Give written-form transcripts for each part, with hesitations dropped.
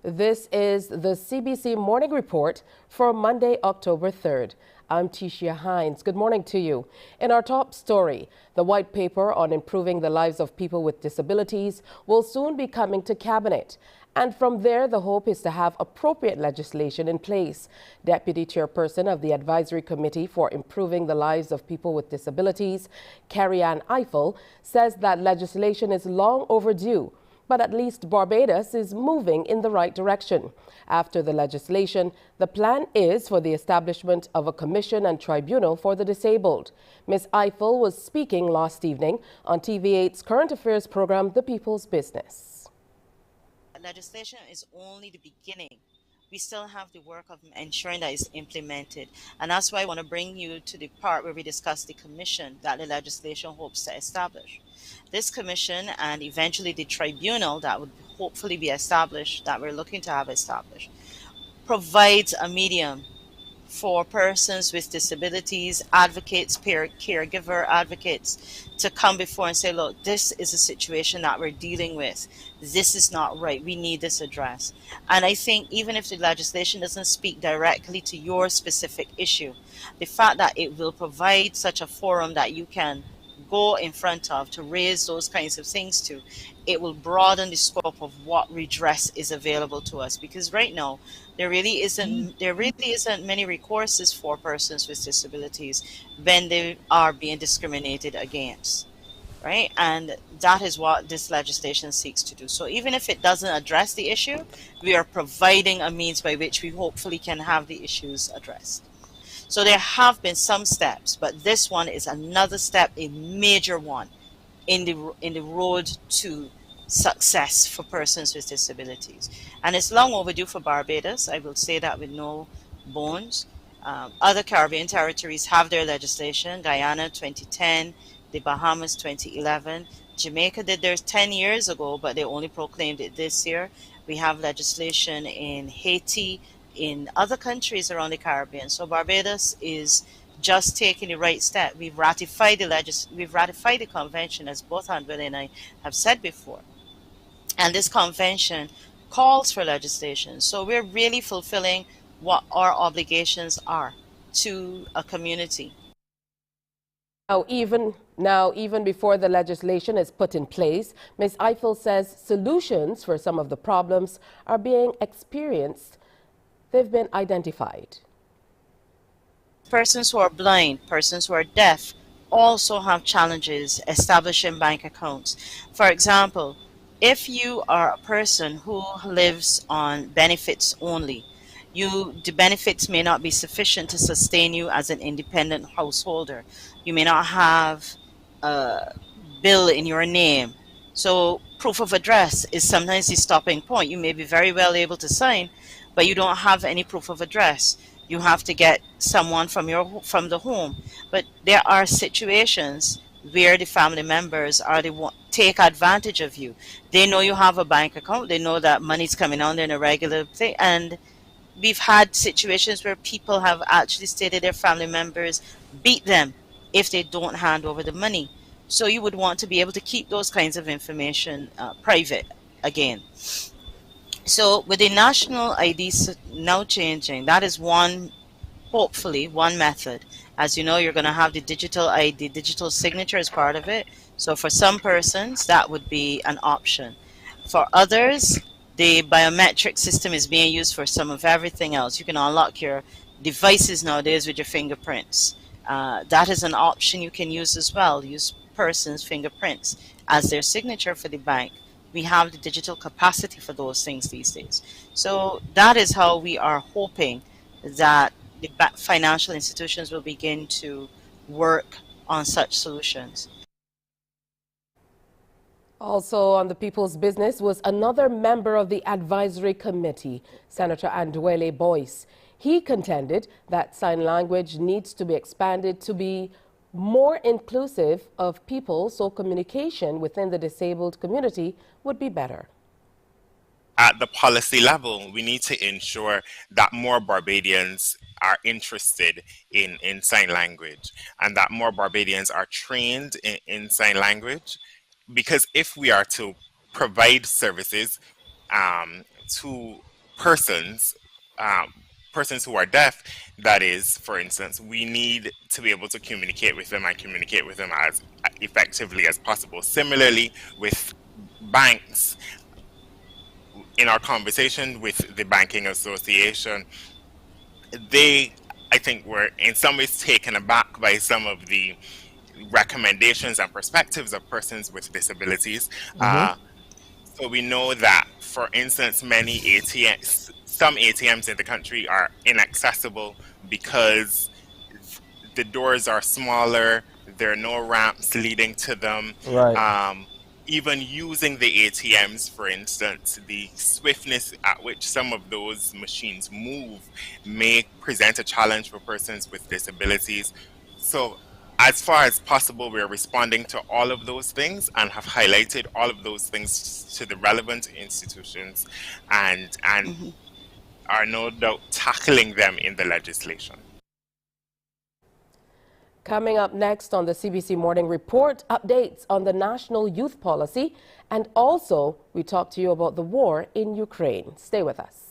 This is the CBC Morning Report for Monday, October 3rd. I'm Tisha Hines. Good morning to you. In our top story, the white paper on improving the lives of people with disabilities will soon be coming to Cabinet. And from there, the hope is to have appropriate legislation in place. Deputy Chairperson of the Advisory Committee for Improving the Lives of People with Disabilities, Carrie Ann Eiffel, says that legislation is long overdue. But at least Barbados is moving in the right direction. After the legislation, the plan is for the establishment of a commission and tribunal for the disabled. Ms. Eiffel was speaking last evening on TV8's current affairs program, The People's Business. Legislation is only the beginning. We still have the work of ensuring that it's implemented. And that's why I want to bring you to the part where we discuss the commission that the legislation hopes to establish. This commission and eventually the tribunal that would hopefully be established, that we're looking to have established, provides a medium for persons with disabilities, advocates, caregiver advocates to come before and say, look, this is a situation that we're dealing with. This is not right. We need this addressed. And I think even if the legislation doesn't speak directly to your specific issue, the fact that it will provide such a forum that you can go in front of to raise those kinds of things to, it will broaden the scope of what redress is available to us. Because right now, there really isn't many recourses for persons with disabilities when they are being discriminated against, right? And that is what this legislation seeks to do. So even if it doesn't address the issue, we are providing a means by which we hopefully can have the issues addressed. So there have been some steps, but this one is another step, a major one in the road to success for persons with disabilities. And it's long overdue for Barbados. I will say that with no bones. Other Caribbean territories have their legislation. Guyana 2010, the Bahamas 2011. Jamaica did theirs 10 years ago, but they only proclaimed it this year. We have legislation in Haiti, in other countries around the Caribbean. So Barbados is just taking the right step. We've ratified the convention, as both Andrea and I have said before. And this convention calls for legislation. So we're really fulfilling what our obligations are to a community. Now, even before the legislation is put in place, Ms. Eiffel says solutions for some of the problems are being experienced. They've been identified. Persons who are blind, persons who are deaf, also have challenges establishing bank accounts. For example, if you are a person who lives on benefits only, the benefits may not be sufficient to sustain you as an independent householder. You may not have a bill in your name. So proof of address is sometimes the stopping point. You may be very well able to sign, but you don't have any proof of address. You have to get someone from the home. But there are situations where the family members take advantage of you. They know you have a bank account. They know that money's coming on in a regular thing. And we've had situations where people have actually stated their family members beat them if they don't hand over the money. So you would want to be able to keep those kinds of information private again. So with the national ID now changing, that is hopefully one method. As you know, you're going to have the digital ID, digital signature as part of it. So for some persons, that would be an option. For others, the biometric system is being used for some of everything else. You can unlock your devices nowadays with your fingerprints. That is an option you can use as well. Use persons' fingerprints as their signature for the bank. We have the digital capacity for those things these days. So that is how we are hoping that the financial institutions will begin to work on such solutions. Also on the People's Business was another member of the advisory committee, Senator Andwele Boyce. He contended that sign language needs to be expanded to be more inclusive of people, so communication within the disabled community would be better. At the policy level, we need to ensure that more Barbadians are interested in sign language and that more Barbadians are trained in sign language. Because if we are to provide services to persons, persons who are deaf, that is, for instance, we need to be able to communicate with them and communicate with them as effectively as possible. Similarly, with banks, in our conversation with the Banking Association, they, I think, were in some ways taken aback by some of the recommendations and perspectives of persons with disabilities. So we know that, for instance, many ATMs, some ATMs in the country are inaccessible because the doors are smaller, there are no ramps leading to them. Right. Even using the ATMs, for instance, the swiftness at which some of those machines move may present a challenge for persons with disabilities. So, as far as possible, we're responding to all of those things and have highlighted all of those things to the relevant institutions and are no doubt tackling them in the legislation. Coming up next on the CBC Morning Report, updates on the national youth policy, and also we talk to you about the war in Ukraine. Stay with us.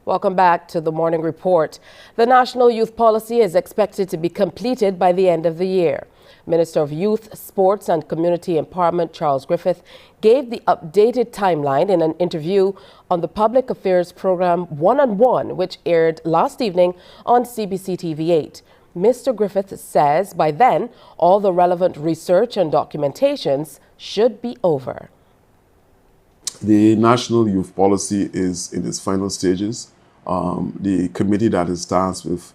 Welcome back to the Morning Report. The National Youth Policy is expected to be completed by the end of the year. Minister of Youth, Sports and Community Empowerment Charles Griffith gave the updated timeline in an interview on the public affairs program One on One, which aired last evening on CBC TV8. Mr. Griffith says by then all the relevant research and documentations should be over. The National Youth Policy is in its final stages. The committee that is tasked with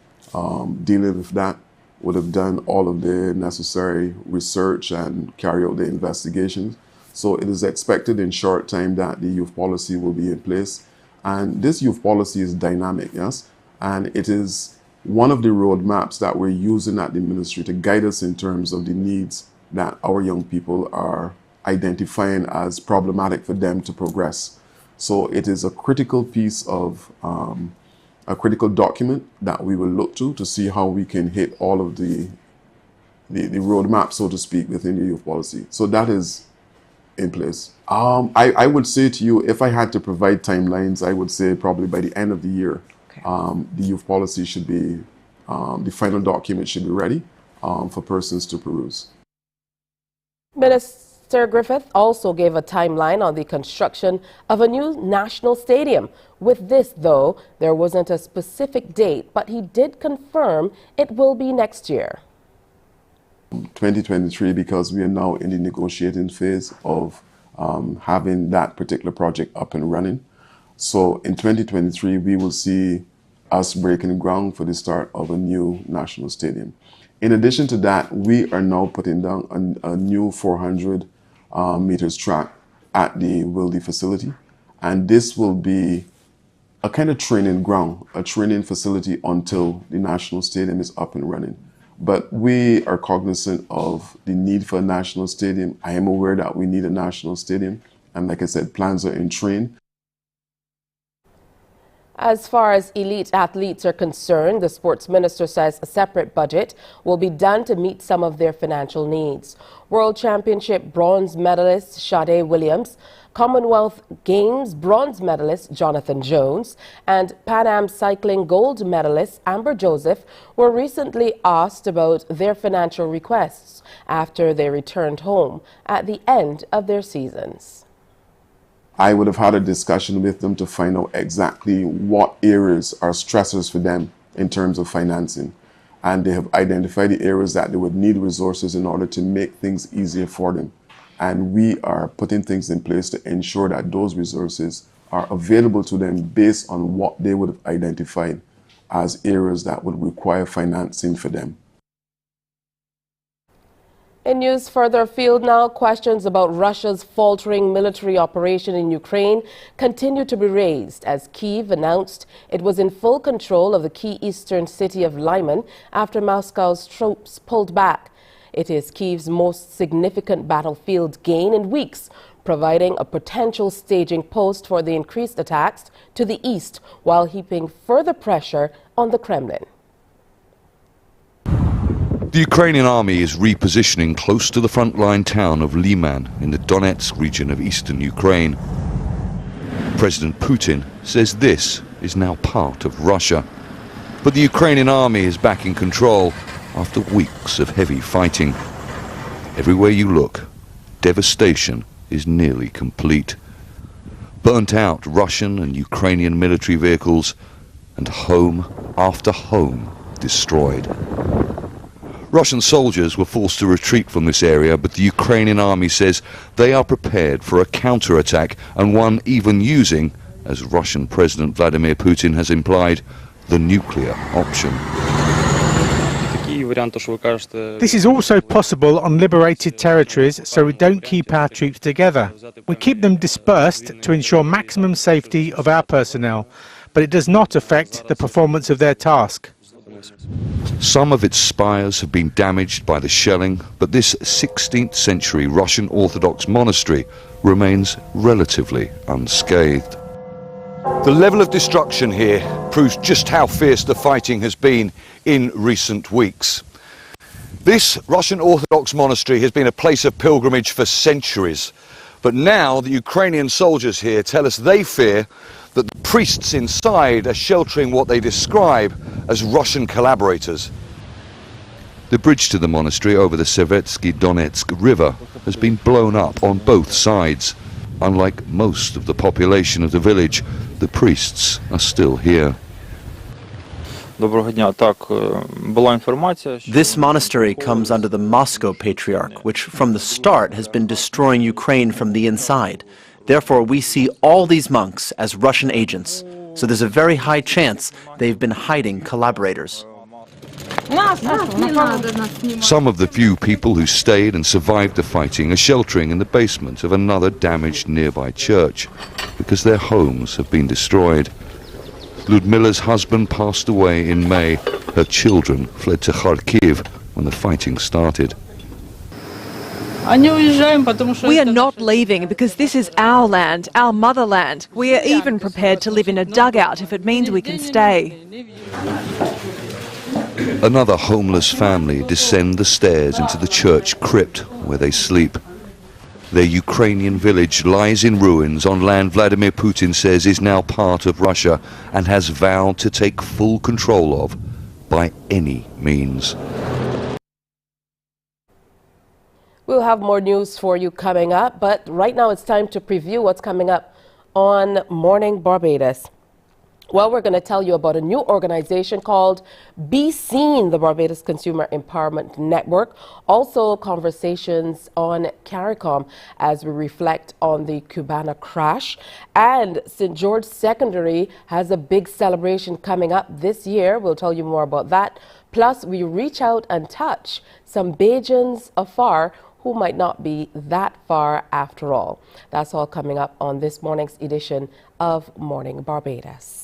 dealing with that would have done all of the necessary research and carry out the investigations. So it is expected in short time that the youth policy will be in place. And this youth policy is dynamic, yes? And it is one of the roadmaps that we're using at the ministry to guide us in terms of the needs that our young people are identifying as problematic for them to progress. So it is a critical piece of a critical document that we will look to see how we can hit all of the roadmap, so to speak, within the youth policy. So that is in place. I would say to you, if I had to provide timelines, I would say probably by the end of the year, the youth policy should be, the final document should be ready for persons to peruse. Minister Griffith also gave a timeline on the construction of a new national stadium. With this, though, there wasn't a specific date, but he did confirm it will be next year. 2023, because we are now in the negotiating phase of having that particular project up and running. So in 2023, we will see us breaking ground for the start of a new national stadium. In addition to that, we are now putting down a new 400 meters track at the Wilde facility. And this will be a kind of training ground, a training facility until the national stadium is up and running. But we are cognizant of the need for a national stadium. I am aware that we need a national stadium. And like I said, plans are in train. As far as elite athletes are concerned, the sports minister says a separate budget will be done to meet some of their financial needs. World Championship bronze medalist Sade Williams, Commonwealth Games bronze medalist Jonathan Jones, and Pan Am cycling gold medalist Amber Joseph were recently asked about their financial requests after they returned home at the end of their seasons. I would have had a discussion with them to find out exactly what areas are stressors for them in terms of financing. And they have identified the areas that they would need resources in order to make things easier for them. And we are putting things in place to ensure that those resources are available to them based on what they would have identified as areas that would require financing for them. In news further afield now, questions about Russia's faltering military operation in Ukraine continue to be raised as Kyiv announced it was in full control of the key eastern city of Lyman after Moscow's troops pulled back. It is Kyiv's most significant battlefield gain in weeks, providing a potential staging post for the increased attacks to the east while heaping further pressure on the Kremlin. The Ukrainian army is repositioning close to the frontline town of Lyman in the Donetsk region of eastern Ukraine. President Putin says this is now part of Russia. But the Ukrainian army is back in control after weeks of heavy fighting. Everywhere you look, devastation is nearly complete. Burnt out Russian and Ukrainian military vehicles, and home after home destroyed. Russian soldiers were forced to retreat from this area, but the Ukrainian army says they are prepared for a counterattack, and one even using, as Russian President Vladimir Putin has implied, the nuclear option. This is also possible on liberated territories, so we don't keep our troops together. We keep them dispersed to ensure maximum safety of our personnel, but it does not affect the performance of their task. Some of its spires have been damaged by the shelling, but this 16th century Russian Orthodox monastery remains relatively unscathed. The level of destruction here proves just how fierce the fighting has been in recent weeks. This Russian Orthodox monastery has been a place of pilgrimage for centuries, but now the Ukrainian soldiers here tell us they fear that the priests inside are sheltering what they describe as Russian collaborators. The bridge to the monastery over the Sevetsky Donetsk River has been blown up on both sides. Unlike most of the population of the village, the priests are still here. This monastery comes under the Moscow Patriarch, which from the start has been destroying Ukraine from the inside. Therefore, we see all these monks as Russian agents. So there's a very high chance they've been hiding collaborators. Some of the few people who stayed and survived the fighting are sheltering in the basement of another damaged nearby church because their homes have been destroyed. Ludmila's husband passed away in May. Her children fled to Kharkiv when the fighting started. We are not leaving because this is our land, our motherland. We are even prepared to live in a dugout if it means we can stay. Another homeless family descend the stairs into the church crypt where they sleep. Their Ukrainian village lies in ruins on land Vladimir Putin says is now part of Russia and has vowed to take full control of by any means. We'll have more news for you coming up, but right now it's time to preview what's coming up on Morning Barbados. Well, we're going to tell you about a new organization called Be Seen, the Barbados Consumer Empowerment Network. Also, conversations on CARICOM as we reflect on the Cubana crash. And St. George Secondary has a big celebration coming up this year. We'll tell you more about that. Plus, we reach out and touch some Bajans afar who might not be that far after all. That's all coming up on this morning's edition of Morning Barbados.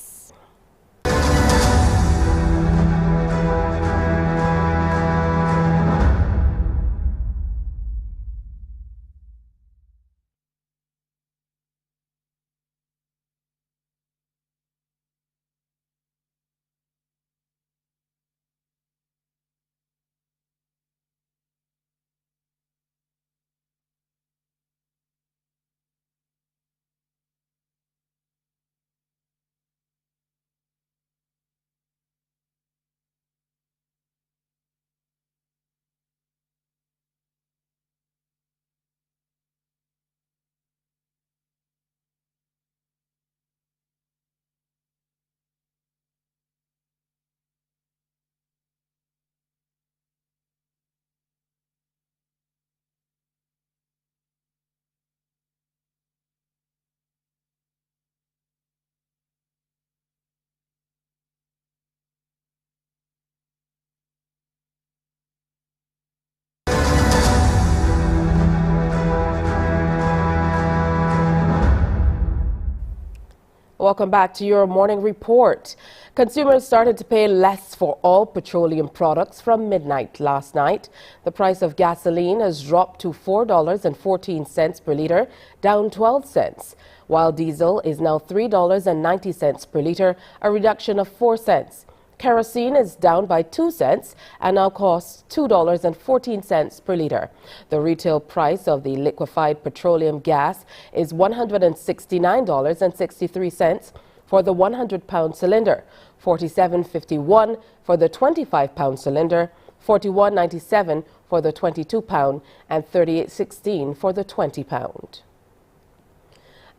Welcome back to your morning report. Consumers started to pay less for all petroleum products from midnight last night. The price of gasoline has dropped to $4.14 per litre, down 12 cents, while diesel is now $3.90 per litre, a reduction of 4 cents. Kerosene is down by 2 cents and now costs $2.14 per litre. The retail price of the liquefied petroleum gas is $169.63 for the 100-pound cylinder, $47.51 for the 25-pound cylinder, $41.97 for the 22-pound, and $38.16 for the 20-pound.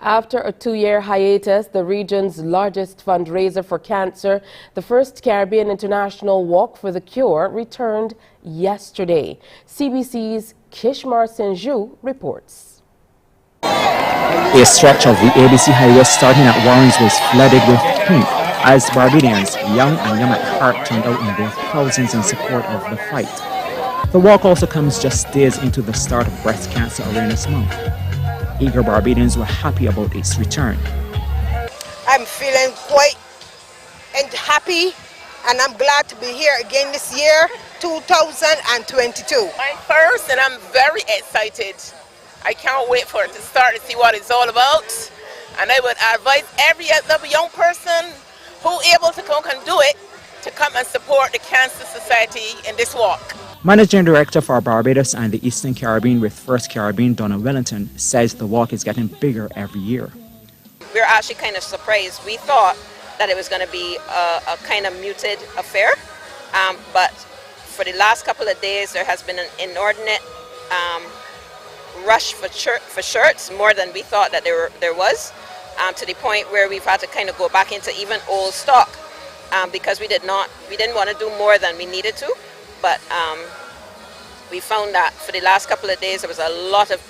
After a 2-year hiatus, the region's largest fundraiser for cancer, the first Caribbean International Walk for the Cure, returned yesterday. CBC's Kishmar Senju reports. A stretch of the ABC Highway starting at Warrens was flooded with pink as Barbadians, young and young at heart, turned out in their thousands in support of the fight. The walk also comes just days into the start of Breast Cancer Awareness Month. Eager Barbadians were happy about its return. I'm feeling quite happy, and I'm glad to be here again this year, 2022. My first, and I'm very excited. I can't wait for it to start to see what it's all about. And I would advise every other young person who able to come and do it to come and support the Cancer Society in this walk. Managing Director for Barbados and the Eastern Caribbean with First Caribbean, Donna Wellington, says the walk is getting bigger every year. We're actually kind of surprised. We thought that it was going to be a kind of muted affair, but for the last couple of days there has been an inordinate rush for shirts, more than we thought that there was, to the point where we've had to kind of go back into even old stock because we didn't want to do more than we needed to. But we found that for the last couple of days there are a lot of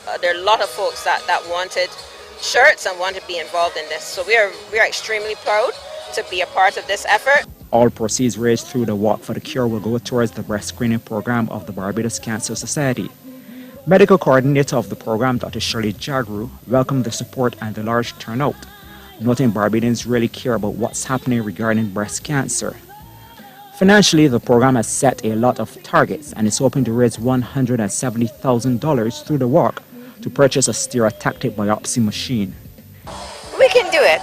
folks that wanted shirts and wanted to be involved in this. So we are extremely proud to be a part of this effort. All proceeds raised through the Walk for the Cure will go towards the breast screening program of the Barbados Cancer Society. Medical coordinator of the program, Dr. Shirley Jagru, welcomed the support and the large turnout, noting Barbadians really care about what's happening regarding breast cancer. Financially, the program has set a lot of targets and is hoping to raise $170,000 through the walk to purchase a stereotactic biopsy machine. We can do it,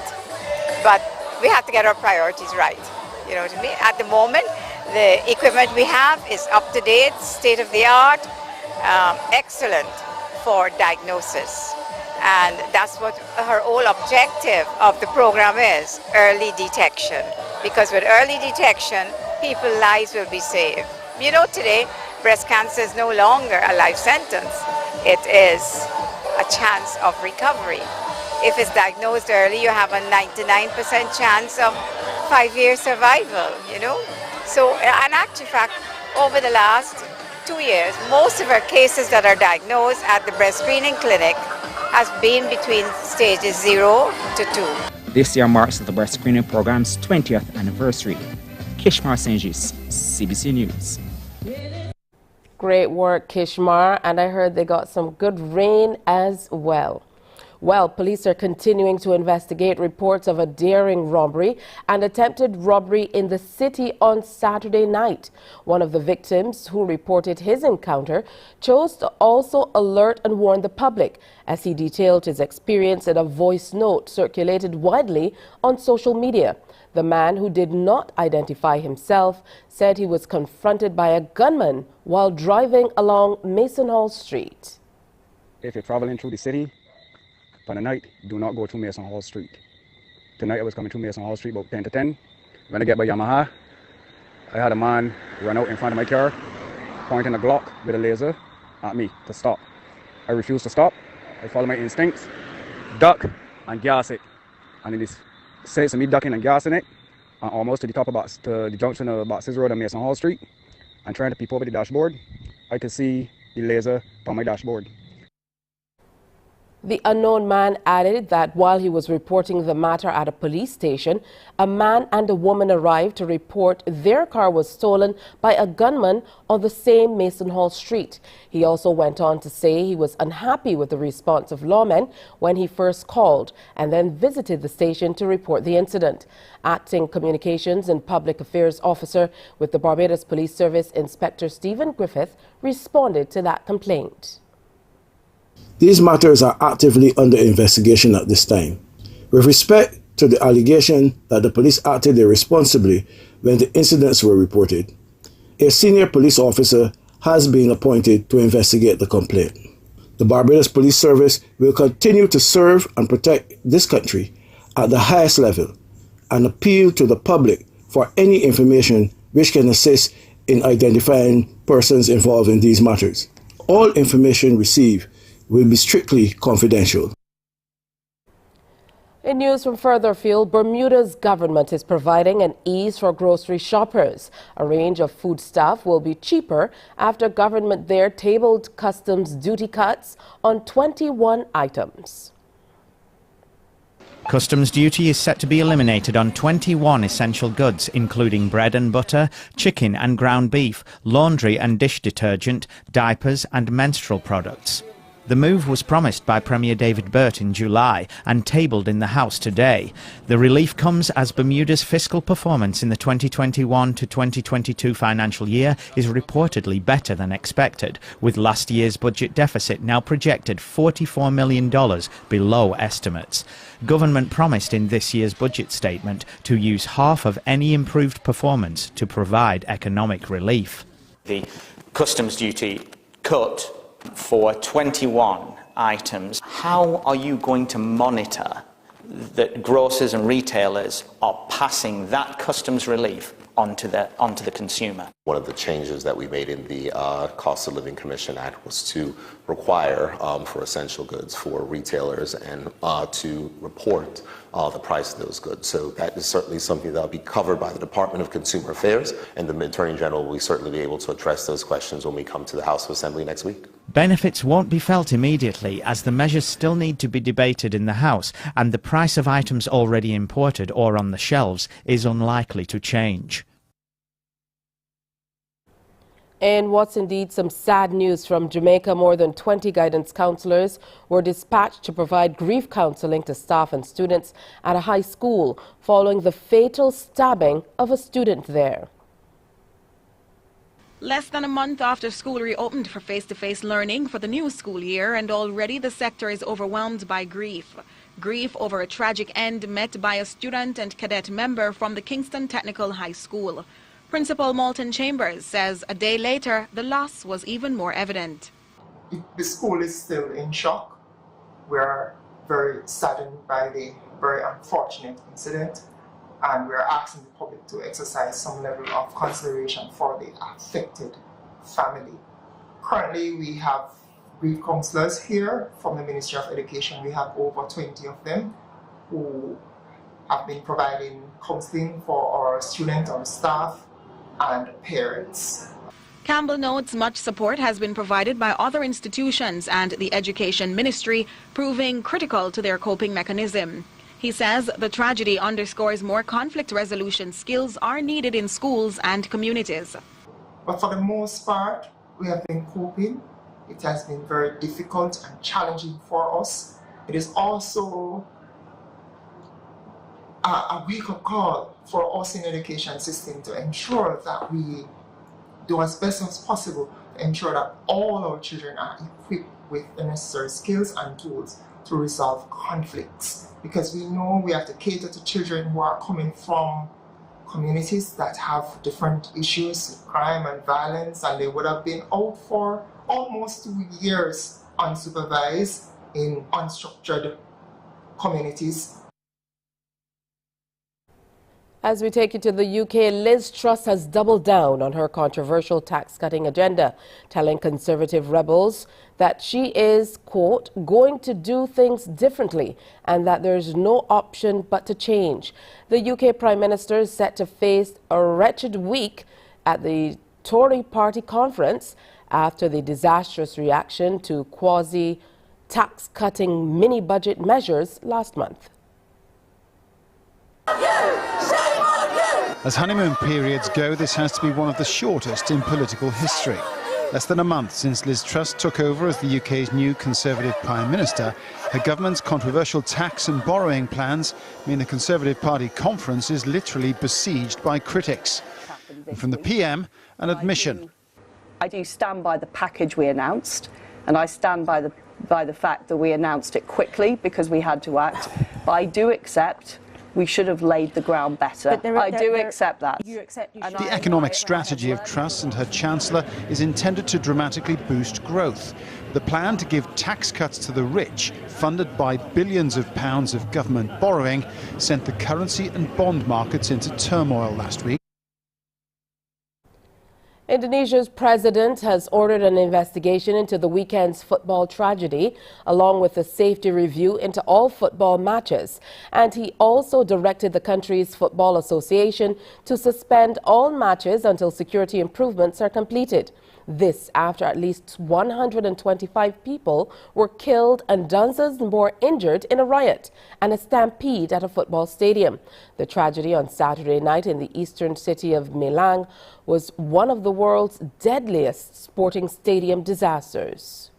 but we have to get our priorities right. You know what I mean? At the moment, the equipment we have is up to date, state of the art, excellent for diagnosis. And that's what her whole objective of the program is, early detection. Because with early detection, people's lives will be saved. You know, today, breast cancer is no longer a life sentence. It is a chance of recovery. If it's diagnosed early, you have a 99% chance of 5-year survival, you know. So, in actual fact, over the last 2 years, most of our cases that are diagnosed at the breast screening clinic has been between stages 0 to 2. This year marks the breast screening program's 20th anniversary. Kishmar Senjis, CBC News. Great work, Kishmar, and I heard they got some good rain as well. Well, police are continuing to investigate reports of a daring robbery and attempted robbery in the city on Saturday night. One of the victims, who reported his encounter, chose to also alert and warn the public as he detailed his experience in a voice note circulated widely on social media. The man, who did not identify himself, said he was confronted by a gunman while driving along Mason Hall Street. If you're traveling through the city, for the night, do not go to Mason Hall Street. Tonight I was coming to Mason Hall Street about 10 to 10. When I get by Yamaha, I had a man run out in front of my car, pointing a Glock with a laser at me to stop. I refused to stop. I followed my instincts, duck and gas it. And it is sense of me ducking and gassing it, almost to the top of the junction of Boxes Road and Mason Hall Street, and trying to peep over the dashboard. I could see the laser on my dashboard. The unknown man added that while he was reporting the matter at a police station, a man and a woman arrived to report their car was stolen by a gunman on the same Mason Hall Street. He also went on to say he was unhappy with the response of lawmen when he first called and then visited the station to report the incident. Acting Communications and Public Affairs Officer with the Barbados Police Service, Inspector Stephen Griffith, responded to that complaint. These matters are actively under investigation at this time. With respect to the allegation that the police acted irresponsibly when the incidents were reported, a senior police officer has been appointed to investigate the complaint. The Barbados Police Service will continue to serve and protect this country at the highest level and appeal to the public for any information which can assist in identifying persons involved in these matters. All information received will be strictly confidential. In news from further afield, Bermuda's government is providing an ease for grocery shoppers. A range of foodstuff will be cheaper after government there tabled customs duty cuts on 21 items. Customs duty is set to be eliminated on 21 essential goods, including bread and butter, chicken and ground beef, laundry and dish detergent, diapers and menstrual products. The move was promised by Premier David Burt in July and tabled in the House today. The relief comes as Bermuda's fiscal performance in the 2021 to 2022 financial year is reportedly better than expected, with last year's budget deficit now projected $44 million below estimates. Government promised in this year's budget statement to use half of any improved performance to provide economic relief. The customs duty cut for 21 items. How are you going to monitor that grocers and retailers are passing that customs relief onto the consumer? One of the changes that we made in the Cost of Living Commission Act was to require for essential goods for retailers and to report the price of those goods. So that is certainly something that will be covered by the Department of Consumer Affairs, and the Attorney General will certainly be able to address those questions when we come to the House of Assembly next week. Benefits won't be felt immediately, as the measures still need to be debated in the House, and the price of items already imported or on the shelves is unlikely to change. And what's indeed some sad news from Jamaica, more than 20 guidance counselors were dispatched to provide grief counseling to staff and students at a high school following the fatal stabbing of a student there. Less than a month after school reopened for face-to-face learning for the new school year, and already the sector is overwhelmed by grief. Grief over a tragic end met by a student and cadet member from the Kingston Technical High School. Principal Malton Chambers says a day later, the loss was even more evident. The school is still in shock. We're very saddened by the very unfortunate incident, and we're asking the public to exercise some level of consideration for the affected family. Currently, we have grief counselors here from the Ministry of Education. We have over 20 of them who have been providing counseling for our students, our staff, and parents. Campbell notes much support has been provided by other institutions and the Education Ministry, proving critical to their coping mechanism. He says the tragedy underscores more conflict resolution skills are needed in schools and communities. But for the most part, we have been coping. It has been very difficult and challenging for us. It is also a wake-up call for us in the education system to ensure that we do as best as possible to ensure that all our children are equipped with the necessary skills and tools to resolve conflicts. Because we know we have to cater to children who are coming from communities that have different issues, crime and violence, and they would have been out for almost 2 years unsupervised in unstructured communities. As we take you to the UK, Liz Truss has doubled down on her controversial tax-cutting agenda, telling Conservative rebels that she is, quote, going to do things differently and that there's no option but to change. The UK Prime Minister is set to face a wretched week at the Tory party conference after the disastrous reaction to tax-cutting mini-budget measures last month. As honeymoon periods go, this has to be one of the shortest in political history. Less than a month since Liz Truss took over as the UK's new Conservative Prime Minister, her government's controversial tax and borrowing plans mean the Conservative Party conference is literally besieged by critics. And from the PM, an admission. I do stand by the package we announced, and I stand by the fact that we announced it quickly because we had to act. But I do accept we should have laid the ground better. I do accept that. The economic strategy of Truss and her Chancellor is intended to dramatically boost growth. The plan to give tax cuts to the rich, funded by billions of pounds of government borrowing, sent the currency and bond markets into turmoil last week. Indonesia's president has ordered an investigation into the weekend's football tragedy, along with a safety review into all football matches. And he also directed the country's football association to suspend all matches until security improvements are completed. This after at least 125 people were killed and dozens more injured in a riot and a stampede at a football stadium. The tragedy on Saturday night in the eastern city of Malang was one of the world's deadliest sporting stadium disasters.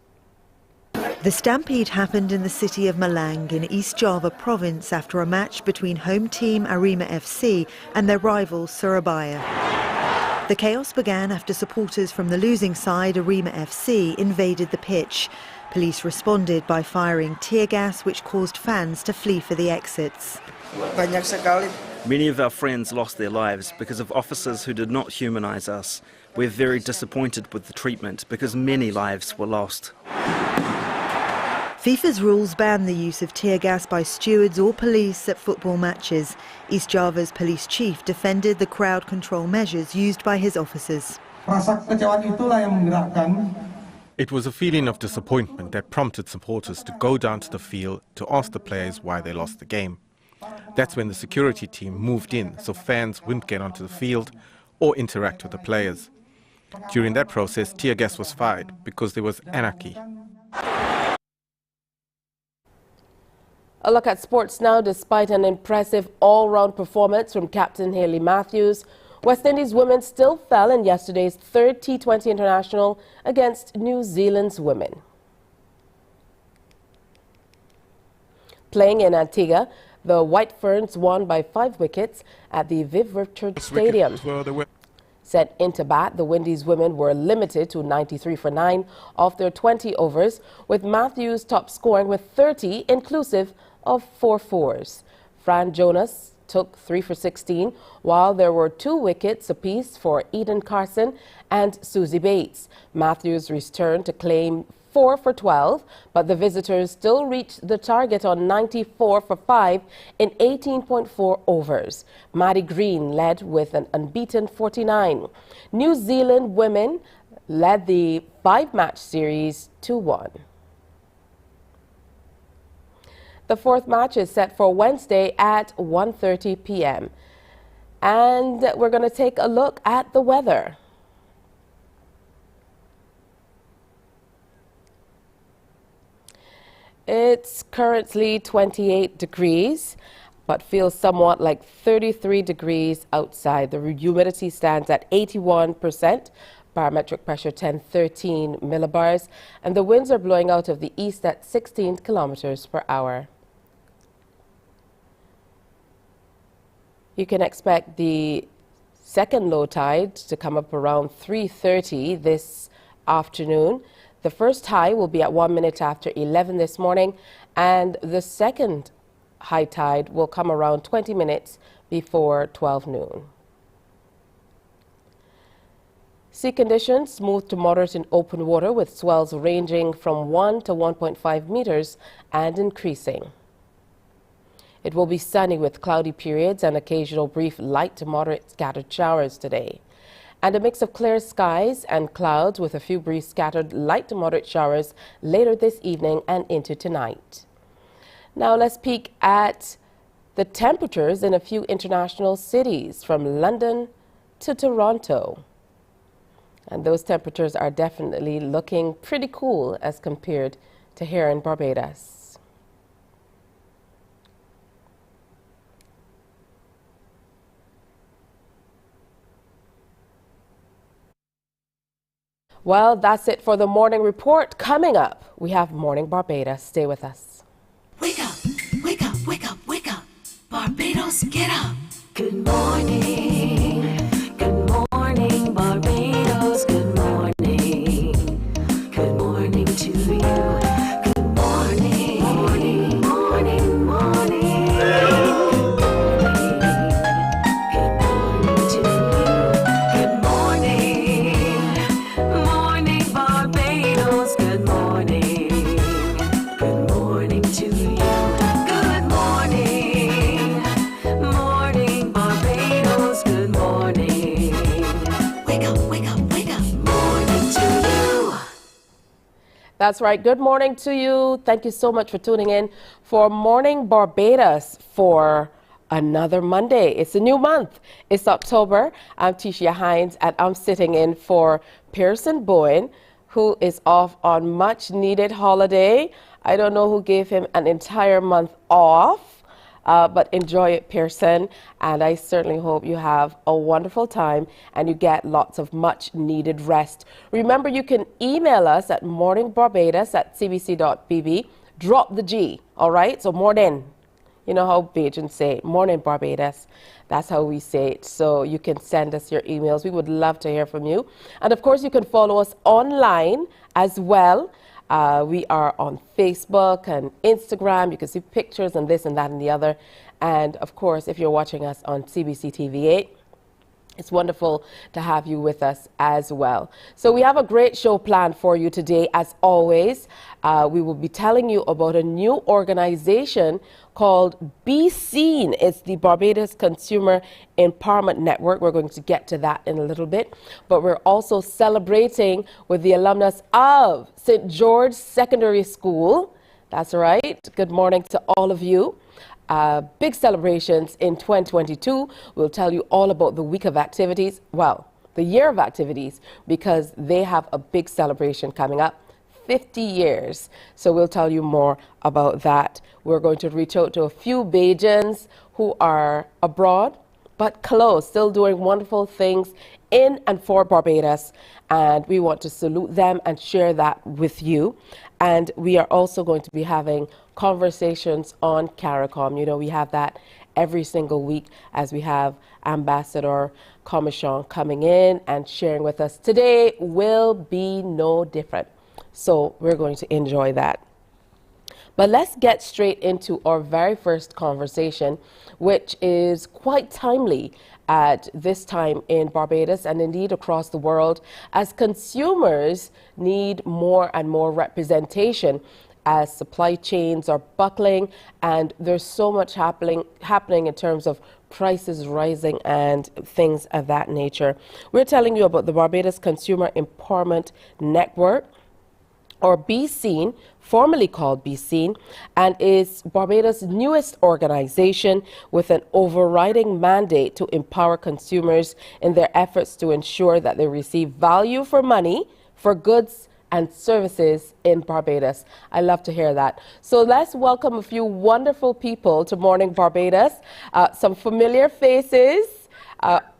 The stampede happened in the city of Malang in East Java province after a match between home team Arema FC and their rivals Surabaya. The chaos began after supporters from the losing side, Arema FC, invaded the pitch. Police responded by firing tear gas, which caused fans to flee for the exits. Many of our friends lost their lives because of officers who did not humanise us. We're very disappointed with the treatment because many lives were lost. FIFA's rules ban the use of tear gas by stewards or police at football matches. East Java's police chief defended the crowd control measures used by his officers. It was a feeling of disappointment that prompted supporters to go down to the field to ask the players why they lost the game. That's when the security team moved in so fans wouldn't get onto the field or interact with the players. During that process, tear gas was fired because there was anarchy. A look at sports now. Despite an impressive all-round performance from captain Hayley Matthews, West Indies women still fell in yesterday's third T20 International against New Zealand's women. Playing in Antigua, the White Ferns won by 5 wickets at the Viv Richards Stadium. Sent into bat, the Windies women were limited to 93 for 9 off their 20 overs, with Matthews top scoring with 30 inclusive of 4 fours. Fran Jonas took 3 for 16, while there were 2 wickets apiece for Eden Carson and Susie Bates. Matthews returned to claim 4 for 12, but the visitors still reached the target on 94 for 5 in 18.4 overs. Maddie Green led with an unbeaten 49. New Zealand women led the 5-match series 2-1. The 4th match is set for Wednesday at 1:30 p.m. And we're going to take a look at the weather. It's currently 28 degrees, but feels somewhat like 33 degrees outside. The humidity stands at 81%, barometric pressure 1013 millibars, and the winds are blowing out of the east at 16 kilometers per hour. You can expect the second low tide to come up around 3:30 this afternoon. The first high will be at 1 minute after 11 this morning, and the second high tide will come around 20 minutes before 12 noon. Sea conditions smooth to moderate in open water, with swells ranging from 1 to 1.5 meters and increasing. It will be sunny with cloudy periods and occasional brief light to moderate scattered showers today. And a mix of clear skies and clouds with a few brief scattered light to moderate showers later this evening and into tonight. Now let's peek at the temperatures in a few international cities, from London to Toronto. And those temperatures are definitely looking pretty cool as compared to here in Barbados. Well, that's it for the morning report. Coming up, we have Morning Barbados. Stay with us. Wake up, wake up, wake up, wake up. Barbados, get up. Good morning. Good morning, Barbados. Good morning. Good morning to you. Good morning. Morning, morning, morning. Good morning to you. Good morning. Morning, Barbados. Good morning. Good morning to you. Good morning. Morning, Barbados. Good morning. Wake up, wake up, wake up. Morning to you. That's right. Good morning to you. Thank you so much for tuning in for Morning Barbados for another Monday. It's a new month. It's October. I'm Tisha Hines, and I'm sitting in for Pearson Bowen, who is off on much needed holiday. I don't know who gave him an entire month off, but enjoy it, Pearson. And I certainly hope you have a wonderful time and you get lots of much needed rest. Remember, you can email us at morningbarbados@cbc.bb. Drop the G, all right? So morning. You know how Bajans say it, Morning Barbados. That's how we say it. So you can send us your emails. We would love to hear from you. And of course, you can follow us online as well. We are on Facebook and Instagram. You can see pictures and this and that and the other. And of course, if you're watching us on CBC TV8, it's wonderful to have you with us as well. So we have a great show planned for you today. As always, we will be telling you about a new organization called Be Seen. It's the Barbados Consumer Empowerment Network. We're going to get to that in a little bit. But we're also celebrating with the alumnus of St. George Secondary School. That's right. Good morning to all of you. Big celebrations in 2022. We'll tell you all about the week of activities, well, the year of activities, because they have a big celebration coming up, 50 years. So we'll tell you more about that. We're going to reach out to a few Bajans who are abroad, but close, still doing wonderful things in and for Barbados. And we want to salute them and share that with you. And we are also going to be having conversations on CARICOM. You know, we have that every single week as we have Ambassador Commichon coming in and sharing with us. Today will be no different. So we're going to enjoy that. But let's get straight into our very first conversation, which is quite timely at this time in Barbados and indeed across the world, as consumers need more and more representation as supply chains are buckling and there's so much happening in terms of prices rising and things of that nature. We're telling you about the Barbados Consumer Empowerment Network, or Be Seen, formerly called Be Seen, and is Barbados' newest organization with an overriding mandate to empower consumers in their efforts to ensure that they receive value for money for goods and services in Barbados. I love to hear that. So let's welcome a few wonderful people to Morning Barbados. Some familiar faces.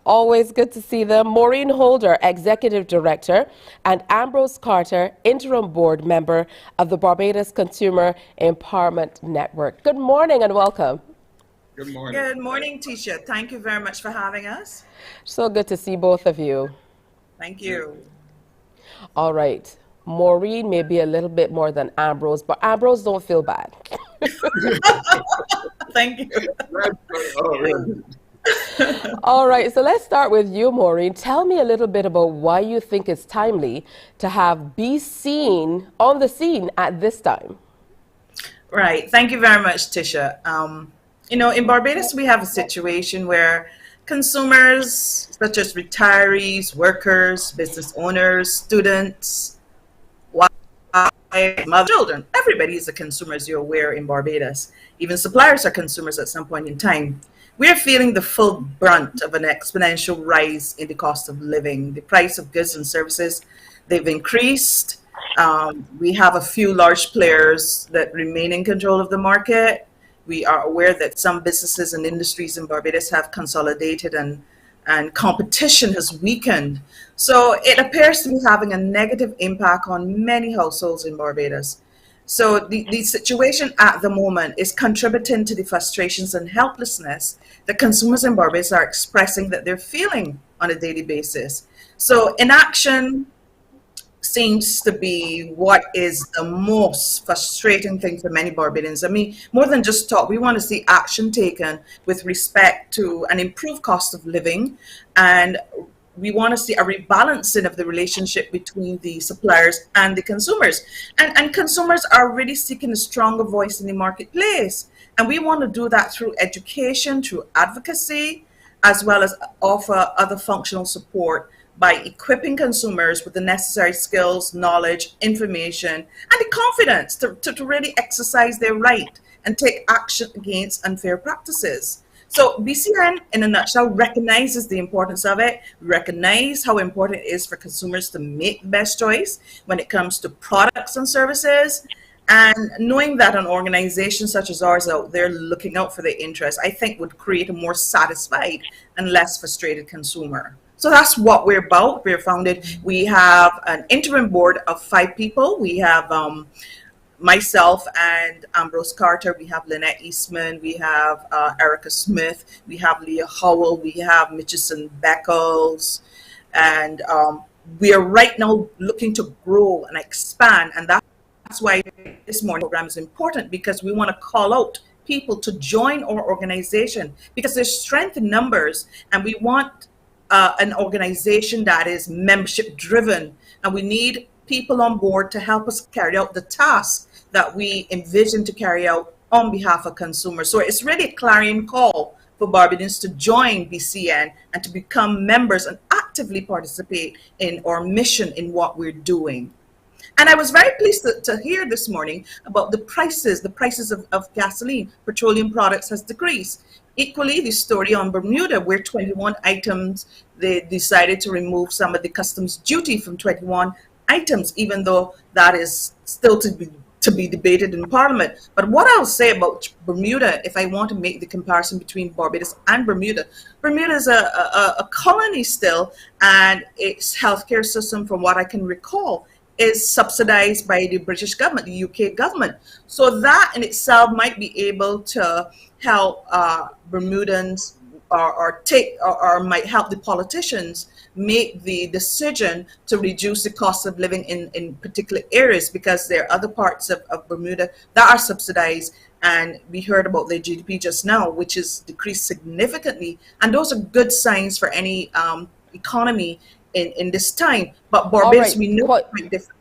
Always good to see them. Maureen Holder, Executive Director, and Ambrose Carter, Interim Board Member of the Barbados Consumer Empowerment Network. Good morning and welcome. Good morning. Good morning, Tisha. Thank you very much for having us. So good to see both of you. Thank you. All right. Maureen may be a little bit more than Ambrose, but Ambrose, don't feel bad. Thank you. All right, so let's start with you, Maureen. Tell me a little bit about why you think it's timely to have Be Seen on the scene at this time. Right. Thank you very much, Tisha. You know, in Barbados, we have a situation where consumers, such as retirees, workers, business owners, students, wives, children, everybody is a consumer, as you're aware, in Barbados. Even suppliers are consumers at some point in time. We are feeling the full brunt of an exponential rise in the cost of living. The price of goods and services they've increased. We have a few large players that remain in control of the market. We are aware that some businesses and industries in Barbados have consolidated and competition has weakened. So it appears to be having a negative impact on many households in Barbados. So the situation at the moment is contributing to the frustrations and helplessness that consumers in Barbados are expressing that they're feeling on a daily basis. So inaction seems to be what is the most frustrating thing for many Barbadians. I mean, more than just talk, we want to see action taken with respect to an improved cost of living, and we want to see a rebalancing of the relationship between the suppliers and the consumers. And consumers are really seeking a stronger voice in the marketplace. And we want to do that through education, through advocacy, as well as offer other functional support by equipping consumers with the necessary skills, knowledge, information, and the confidence to really exercise their right and take action against unfair practices. So BCN, in a nutshell, recognizes the importance of it, recognize how important it is for consumers to make the best choice when it comes to products and services, and knowing that an organization such as ours out there looking out for their interests, I think would create a more satisfied and less frustrated consumer. So that's what we're about. We're founded, we have an interim board of 5 people. We have myself and Ambrose Carter, we have Lynette Eastman, we have Erica Smith, we have Leah Howell, we have Mitchison Beckles, and we are right now looking to grow and expand, and that's why this morning program is important, because we want to call out people to join our organization, because there's strength in numbers, and we want an organization that is membership driven, and we need people on board to help us carry out the tasks that we envision to carry out on behalf of consumers. So it's really a clarion call for Barbadians to join BCN and to become members and actively participate in our mission in what we're doing. And I was very pleased to hear this morning about the prices of gasoline, petroleum products has decreased. Equally, the story on Bermuda, where 21 items, they decided to remove some of the customs duty from 21 items, even though that is still to be debated in Parliament. But what I'll say about Bermuda, if I want to make the comparison between Barbados and Bermuda, Bermuda is a colony still, and its healthcare system, from what I can recall, is subsidized by the British government, the UK government. So that in itself might be able to help Bermudans or might help the politicians make the decision to reduce the cost of living in particular areas, because there are other parts of Bermuda that are subsidized, and we heard about their GDP just now, which is decreased significantly, and those are good signs for any economy in this time. But Barbados, we know quite different.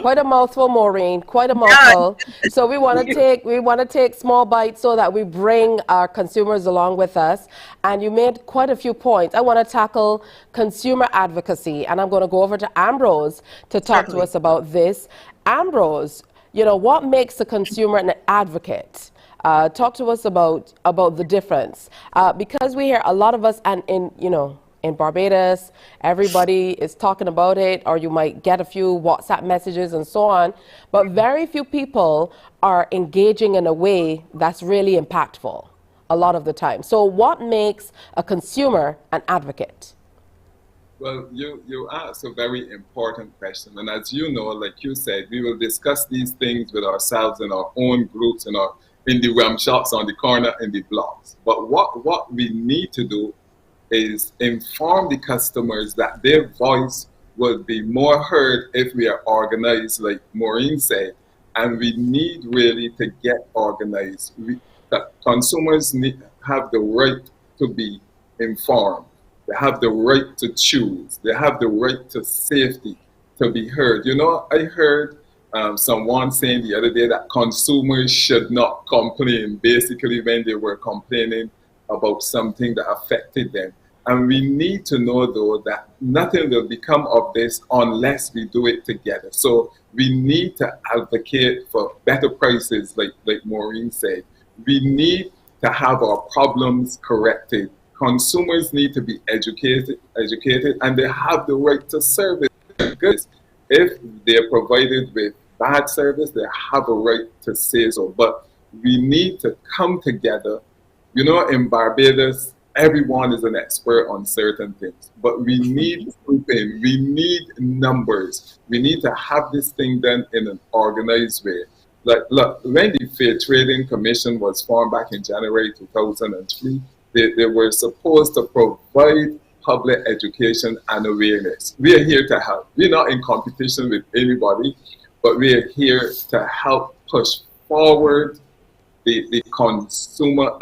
Quite a mouthful, Maureen. Quite a mouthful. So we want to take small bites so that we bring our consumers along with us. And you made quite a few points. I want to tackle consumer advocacy, and I'm going to go over to Ambrose to talk to us about this. Ambrose, you know, what makes a consumer an advocate? Talk to us about the difference, because we hear a lot of us, and in Barbados, everybody is talking about it, or you might get a few WhatsApp messages and so on, but very few people are engaging in a way that's really impactful a lot of the time. So what makes a consumer an advocate? Well, you asked a very important question, and as you know, like you said, we will discuss these things with ourselves in our own groups, in the rum shops on the corner, in the blocks. But what we need to do is inform the customers that their voice will be more heard if we are organized, like Maureen said, and we need really to get organized. Consumers have the right to be informed. They have the right to choose. They have the right to safety, to be heard. You know, I heard someone saying the other day that consumers should not complain, basically when they were complaining about something that affected them. And we need to know, though, that nothing will become of this unless we do it together. So we need to advocate for better prices, like Maureen said. We need to have our problems corrected. Consumers need to be educated, and they have the right to service goods. If they're provided with bad service, they have a right to say so. But we need to come together. You know, in Barbados, everyone is an expert on certain things, but we need grouping, we need numbers. We need to have this thing done in an organized way. Like, look, when the Fair Trading Commission was formed back in January 2003, they were supposed to provide public education and awareness. We are here to help. We're not in competition with anybody, but we are here to help push forward the consumer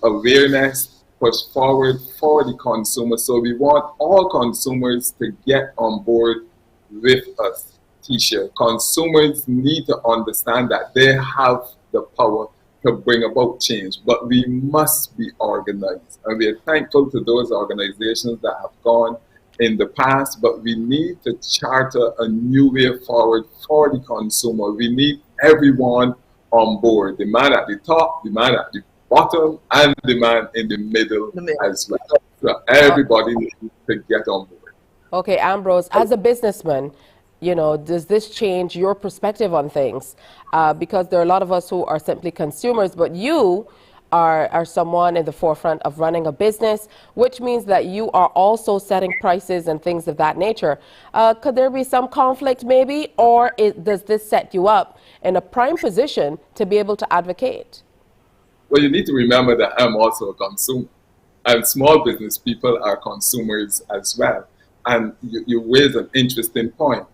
awareness, push forward for the consumer. So we want all consumers to get on board with us. Tisha, consumers need to understand that they have the power to bring about change, but we must be organized. And we are thankful to those organizations that have gone in the past, but we need to charter a new way forward for the consumer. We need everyone on board, the man at the top, the man at the bottom, and the man in the middle as well. So everybody needs to get on board. Okay, Ambrose, as a businessman, you know, does this change your perspective on things? Because there are a lot of us who are simply consumers, but you are someone in the forefront of running a business, which means that you are also setting prices and things of that nature. Could there be some conflict maybe, or does this set you up in a prime position to be able to advocate? Well, you need to remember that I'm also a consumer, and small business people are consumers as well. And you raise an interesting point,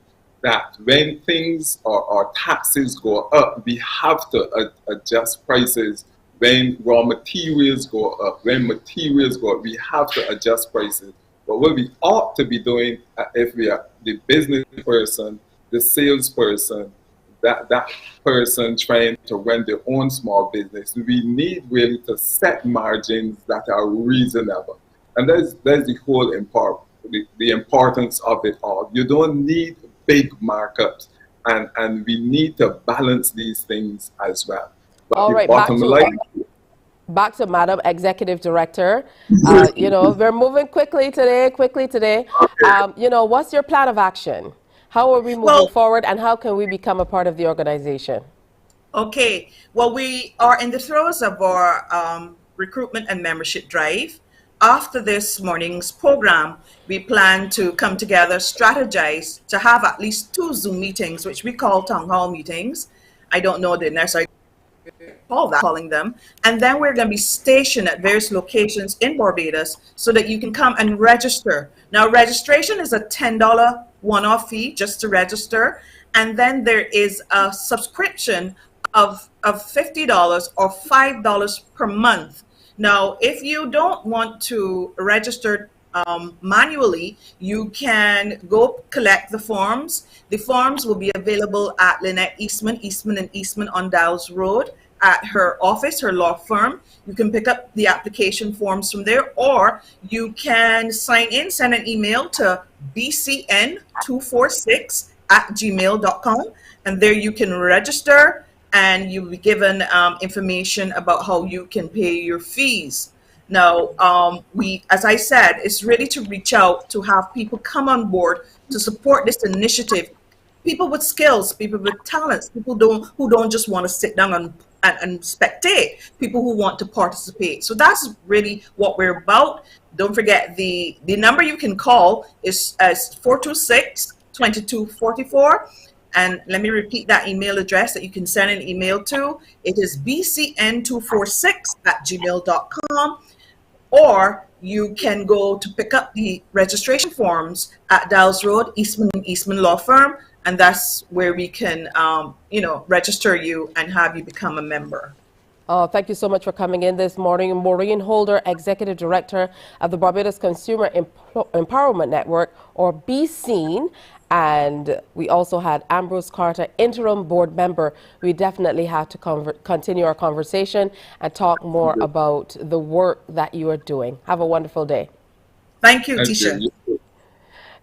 that when things or taxes go up, we have to adjust prices. When raw materials go up, when materials go up, we have to adjust prices. But what we ought to be doing, if we are the business person, the salesperson, that person trying to run their own small business, we need really to set margins that are reasonable. And that's the whole the importance of it all. You don't need big markups, and we need to balance these things as well. But all right, back to Madam Executive Director. You know, we're moving quickly today. Okay. You know, what's your plan of action? How are we moving forward, and how can we become a part of the organization? Okay, well, we are in the throes of our recruitment and membership drive. After this morning's program, we plan to come together, strategize to have at least 2 Zoom meetings, which we call town hall meetings. I don't know the necessary calling them. And then we're going to be stationed at various locations in Barbados so that you can come and register. Now, registration is a $10 one-off fee just to register. And then there is a subscription of $50 or $5 per month. Now, if you don't want to register manually, you can go collect the forms. The forms will be available at Lynette Eastman and Eastman on Dalles Road at her office, her law firm. You can pick up the application forms from there, or you can sign in, send an email to bcn246@gmail.com, and there you can register, and you'll be given information about how you can pay your fees. Now, as I said, it's really to reach out to have people come on board to support this initiative. People with skills, people with talents, people who don't just want to sit down and spectate, people who want to participate. So that's really what we're about. Don't forget the number you can call is 426-2244. And let me repeat that email address that you can send an email to. It is bcn246@gmail.com, or you can go to pick up the registration forms at Dalles Road, Eastman Law Firm, and that's where we can, register you and have you become a member. Oh, thank you so much for coming in this morning. Maureen Holder, Executive Director of the Barbados Consumer Empowerment Network, or BCEN. And we also had Ambrose Carter, Interim Board Member. We definitely have to continue our conversation and talk more about the work that you are doing. Have a wonderful day. Thank you, Tisha.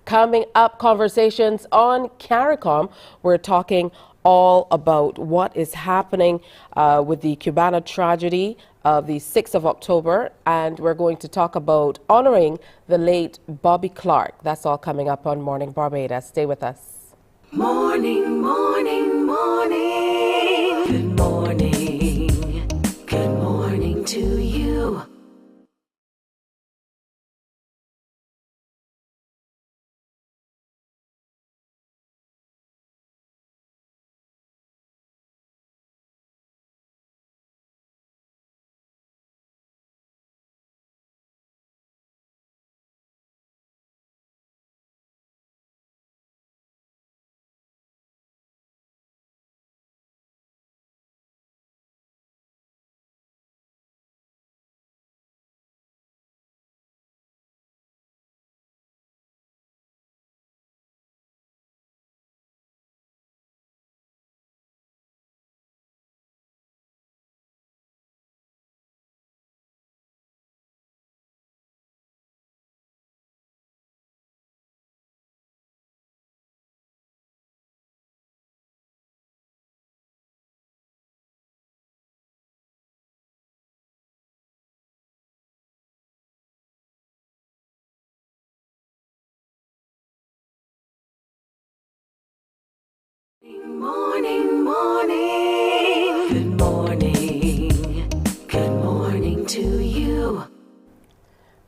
Coming up, conversations on CARICOM. We're talking all about what is happening with the Cubana tragedy of the 6th of October, and we're going to talk about honoring the late Bobby Clark. That's all coming up on Morning Barbados. Stay with us. Morning, morning, morning. Good morning. Good morning to you. Morning, morning. Good morning. Good morning to you.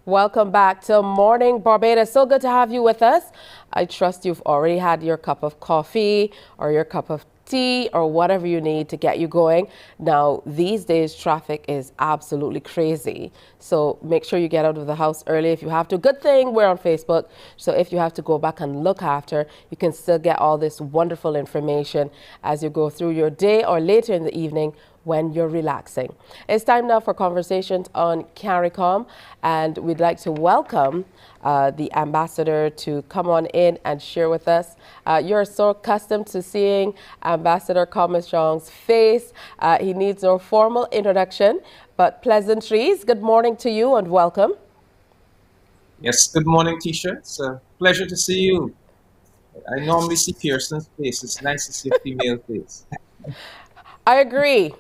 Welcome back to Morning Barbados. So good to have you with us. I trust you've already had your cup of coffee or your cup of tea or whatever you need to get you going. Now, these days, traffic is absolutely crazy. So make sure you get out of the house early if you have to. Good thing we're on Facebook. So if you have to go back and look after, you can still get all this wonderful information as you go through your day or later in the evening when you're relaxing. It's time now for conversations on CARICOM, and we'd like to welcome the ambassador to come on in and share with us. You're so accustomed to seeing Ambassador Commissiong's face. He needs no formal introduction, but pleasantries. Good morning to you and welcome. Yes, good morning, Tisha. It's a pleasure to see you. I normally see Pearson's face. It's nice to see a female face. I agree.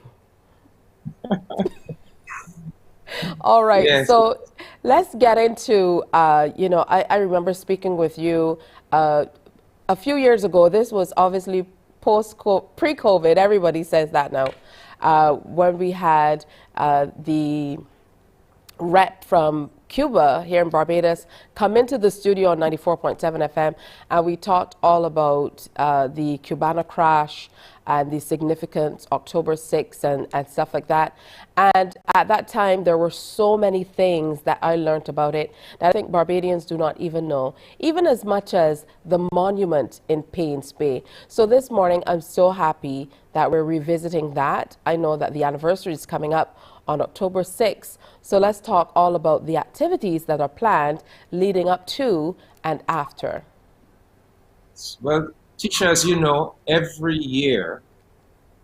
All right, Yes. so let's get into, I remember speaking with you a few years ago. This was obviously pre-COVID, everybody says that now, when we had the rep from Cuba here in Barbados come into the studio on 94.7 FM, and we talked all about the Cubana crash and the significance October 6th and stuff like that. And at that time, there were so many things that I learned about it that I think Barbadians do not even know, even as much as the monument in Paynes Bay. So this morning, I'm so happy that we're revisiting that. I know that the anniversary is coming up on October 6th. So let's talk all about the activities that are planned leading up to and after. Well, Tisha, as you know, every year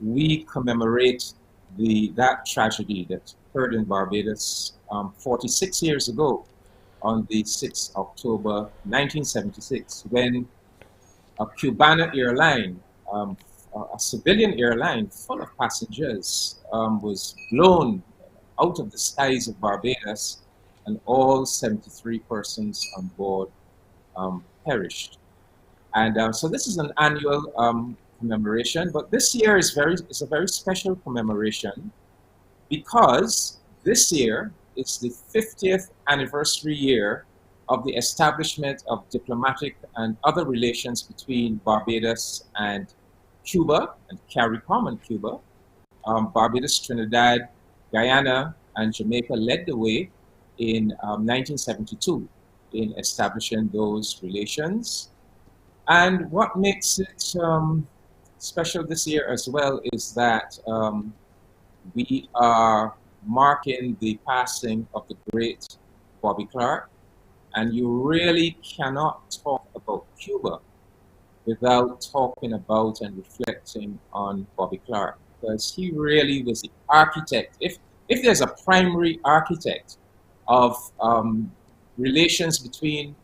we commemorate that tragedy that occurred in Barbados 46 years ago on the 6th October 1976, when a Cubana airline, a civilian airline full of passengers, was blown out of the skies of Barbados, and all 73 persons on board perished. And so this is an annual commemoration, but this year is a very special commemoration because this year is the 50th anniversary year of the establishment of diplomatic and other relations between Barbados and Cuba, and CARICOM and Cuba. Barbados, Trinidad, Guyana, and Jamaica led the way in 1972 in establishing those relations. And what makes it special this year as well is that we are marking the passing of the great Bobby Clark. And you really cannot talk about Cuba without talking about and reflecting on Bobby Clark, because he really was the architect. If there's a primary architect of relations between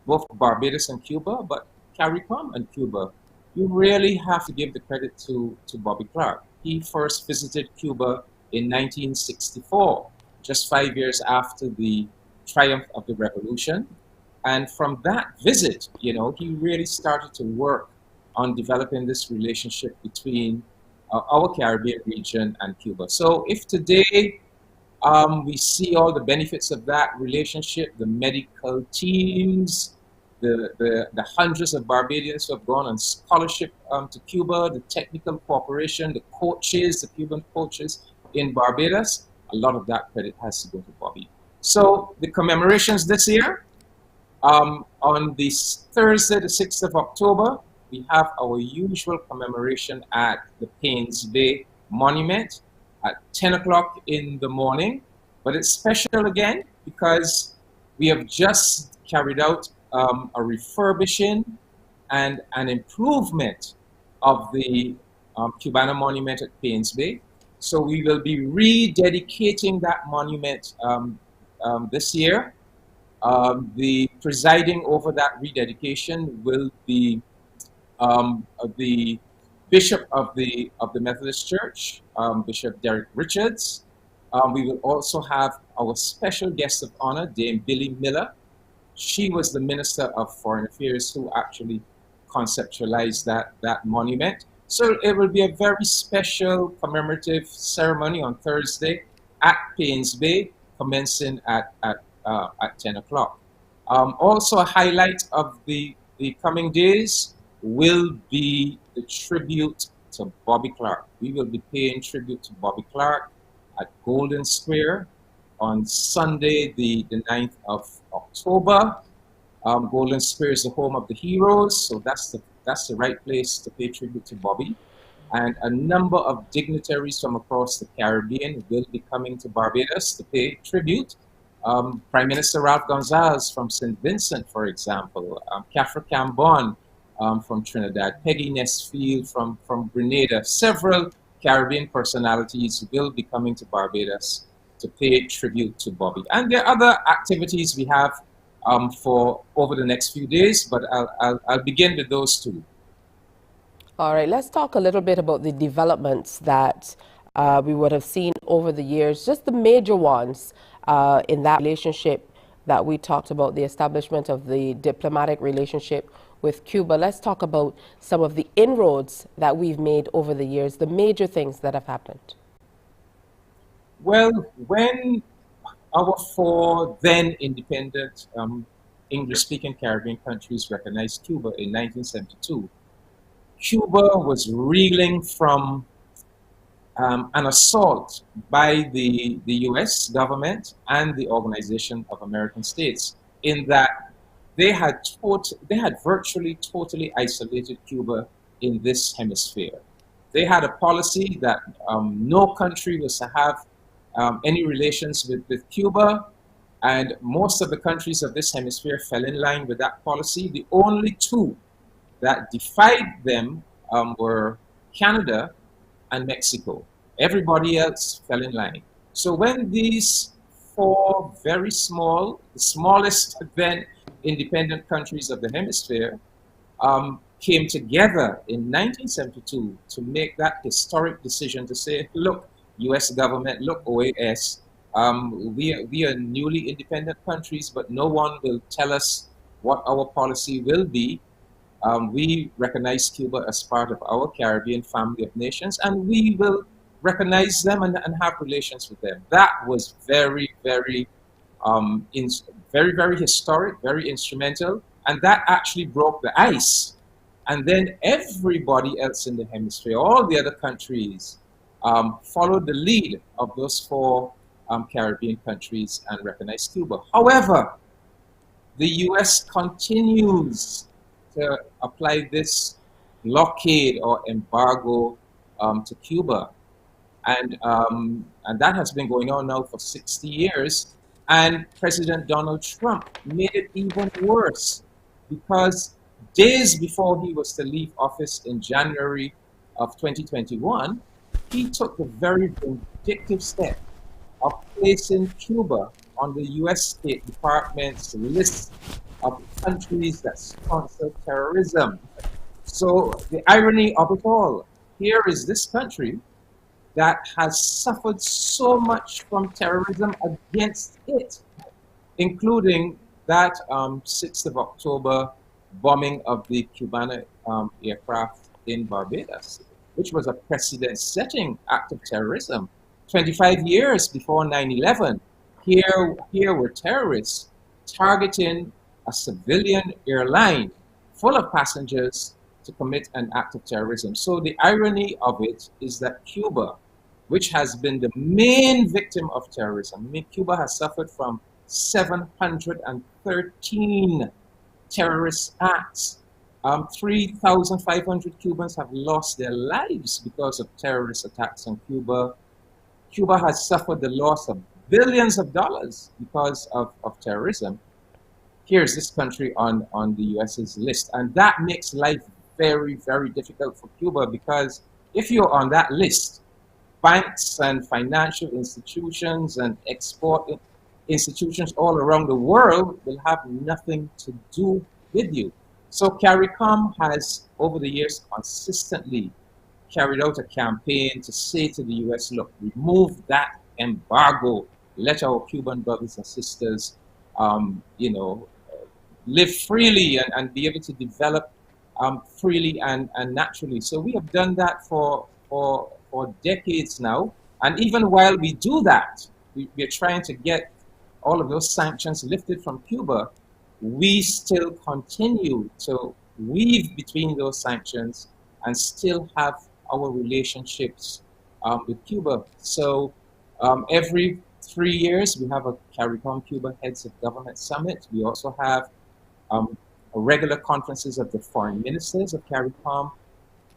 both Barbados and Cuba, but CARICOM and Cuba, you really have to give the credit to Bobby Clark. He first visited Cuba in 1964, just 5 years after the triumph of the revolution. And from that visit, he really started to work on developing this relationship between our Caribbean region and Cuba. So if today we see all the benefits of that relationship, the medical teams, the hundreds of Barbadians who have gone on scholarship to Cuba, the technical cooperation, the coaches, the Cuban coaches in Barbados, a lot of that credit has to go to Bobby. So the commemorations this year, on this Thursday, the 6th of October, we have our usual commemoration at the Pains Bay Monument at 10 o'clock in the morning. But it's special again because we have just carried out a refurbishing and an improvement of the Cubana Monument at Pains Bay. So we will be rededicating that monument this year. The presiding over that rededication will be the Bishop of the Methodist Church, Bishop Derek Richards. We will also have our special guest of honor, Dame Billy Miller. She was the Minister of Foreign Affairs who actually conceptualized that monument. So it will be a very special commemorative ceremony on Thursday at Pains Bay, commencing at 10 o'clock. Also a highlight of the coming days will be the tribute to Bobby Clark. We will be paying tribute to Bobby Clark at Golden Square on Sunday, the 9th of October. Golden Square is the home of the heroes, so that's the right place to pay tribute to Bobby. And a number of dignitaries from across the Caribbean will be coming to Barbados to pay tribute. Prime Minister Ralph Gonzalez from St. Vincent, for example, Kafra Cambon from Trinidad, Peggy Nesfield from Grenada. Several Caribbean personalities will be coming to Barbados to pay tribute to Bobby. And there are other activities we have for over the next few days, but I'll begin with those two. All right, let's talk a little bit about the developments that we would have seen over the years, just the major ones in that relationship that we talked about, the establishment of the diplomatic relationship with Cuba. Let's talk about some of the inroads that we've made over the years, the major things that have happened. Well, when our four then independent English-speaking Caribbean countries recognized Cuba in 1972, Cuba was reeling from an assault by the US government and the Organization of American States, in that they had virtually totally isolated Cuba in this hemisphere. They had a policy that no country was to have any relations with Cuba, and most of the countries of this hemisphere fell in line with that policy. The only two that defied them were Canada and Mexico. Everybody else fell in line. So when these four very small, the smallest then independent countries of the hemisphere, came together in 1972 to make that historic decision to say, look, US government, look, OAS, we are newly independent countries, but no one will tell us what our policy will be. We recognize Cuba as part of our Caribbean family of nations, and we will recognize them and have relations with them. That was very, very, very historic, very instrumental, and that actually broke the ice. And then everybody else in the hemisphere, all the other countries, followed the lead of those four Caribbean countries and recognized Cuba. However, the US continues to apply this blockade or embargo to Cuba. And that has been going on now for 60 years. And President Donald Trump made it even worse, because days before he was to leave office in January of 2021, he took the very vindictive step of placing Cuba on the US State Department's list of countries that sponsor terrorism. So the irony of it all, here is this country that has suffered so much from terrorism against it, including that 6th of October bombing of the Cubana aircraft in Barbados, which was a precedent-setting act of terrorism. 25 years before 9/11, here were terrorists targeting a civilian airline full of passengers to commit an act of terrorism. So the irony of it is that Cuba, which has been the main victim of terrorism, I mean, Cuba has suffered from 713 terrorist acts. 3,500 Cubans have lost their lives because of terrorist attacks on Cuba. Cuba has suffered the loss of billions of dollars because of terrorism. Here's this country on the US's list. And that makes life very, very difficult for Cuba, because if you're on that list, banks and financial institutions and export institutions all around the world will have nothing to do with you. So CARICOM has, over the years, consistently carried out a campaign to say to the US, look, remove that embargo, let our Cuban brothers and sisters, live freely and be able to develop freely and naturally. So we have done that for decades now. And even while we do that, we're trying to get all of those sanctions lifted from Cuba, we still continue to weave between those sanctions and still have our relationships with Cuba. So every 3 years, we have a CARICOM Cuba Heads of Government Summit. We also have regular conferences of the foreign ministers of CARICOM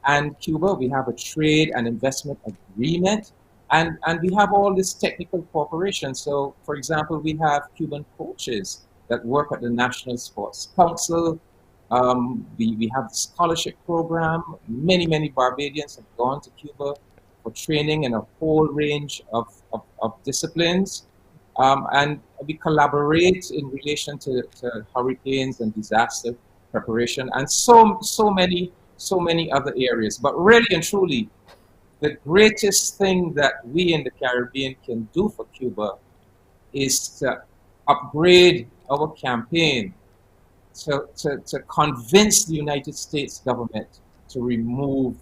and Cuba. We have a trade and investment agreement, and we have all this technical cooperation. So, for example, we have Cuban coaches that work at the National Sports Council. We have the scholarship program. Many Barbadians have gone to Cuba for training in a whole range of disciplines. And we collaborate in relation to hurricanes and disaster preparation, and so many other areas. But really and truly, the greatest thing that we in the Caribbean can do for Cuba is to upgrade our campaign to convince the United States government to remove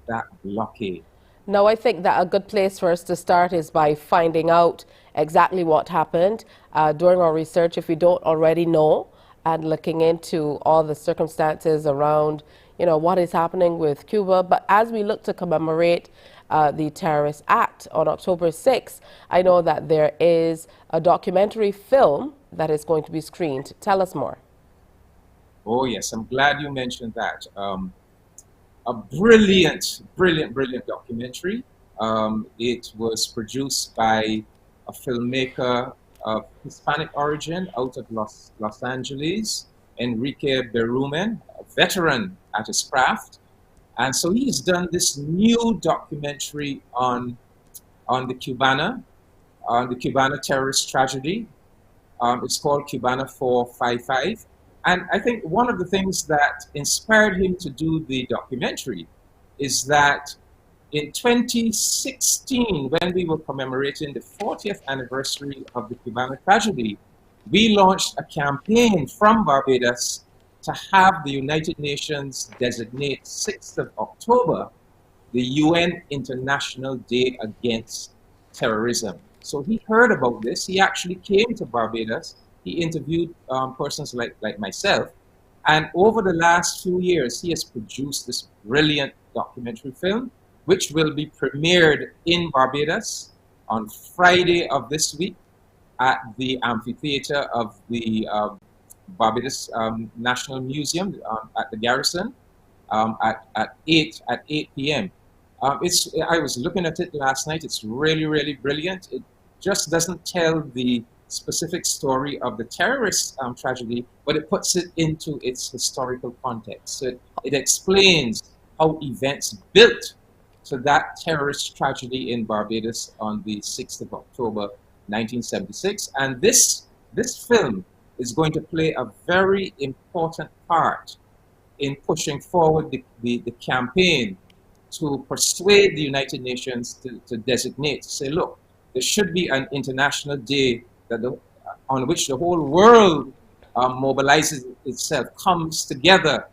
that blockade. Now, I think that a good place for us to start is by finding out exactly what happened during our research, if we don't already know, and looking into all the circumstances around, what is happening with Cuba. But as we look to commemorate the terrorist act on October 6th, I know that there is a documentary film that is going to be screened. Tell us more. Oh, yes. I'm glad you mentioned that. A brilliant documentary. It was produced by a filmmaker of Hispanic origin out of Los Angeles, Enrique Berumen, a veteran at his craft. And so he's done this new documentary on the Cubana terrorist tragedy. It's called Cubana 455. And I think one of the things that inspired him to do the documentary is that in 2016, when we were commemorating the 40th anniversary of the Cubana tragedy, we launched a campaign from Barbados to have the United Nations designate 6th of October the UN International Day Against Terrorism. So he heard about this. He actually came to Barbados. He interviewed persons like myself. And over the last few years, he has produced this brilliant documentary film, which will be premiered in Barbados on Friday of this week at the amphitheater of the Barbados National Museum at the Garrison at 8 p.m. I was looking at it last night. It's really brilliant. It just doesn't tell the specific story of the terrorist tragedy, but it puts it into its historical context. So it explains how events built to that terrorist tragedy in Barbados on the 6th of October, 1976. And this film is going to play a very important part in pushing forward the campaign to persuade the United Nations to designate, to say, look, there should be an international day on which the whole world mobilizes itself, comes together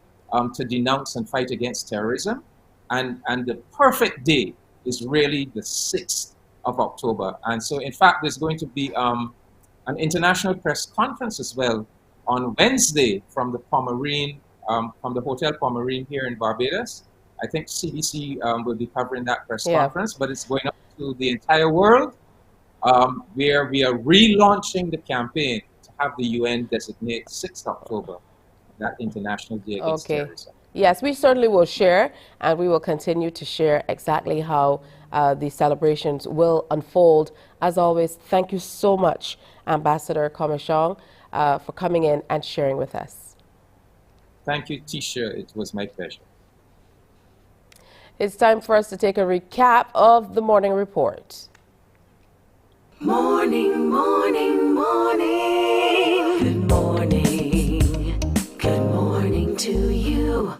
to denounce and fight against terrorism. And the perfect day is really the 6th of October. And so, in fact, there's going to be an international press conference as well on Wednesday from the Pomerine, from the Hotel Pomerine here in Barbados. I think CBC will be covering that press conference, but it's going up to the entire world, where we are relaunching the campaign to have the UN designate 6th October, that International Day Against Terrorism. Yes, we certainly will share, and we will continue to share exactly how the celebrations will unfold. As always, thank you so much, Ambassador Komashong, for coming in and sharing with us. Thank you, Tisha. It was my pleasure. It's time for us to take a recap of the morning report. Morning, morning, morning. Good morning. Good morning to you.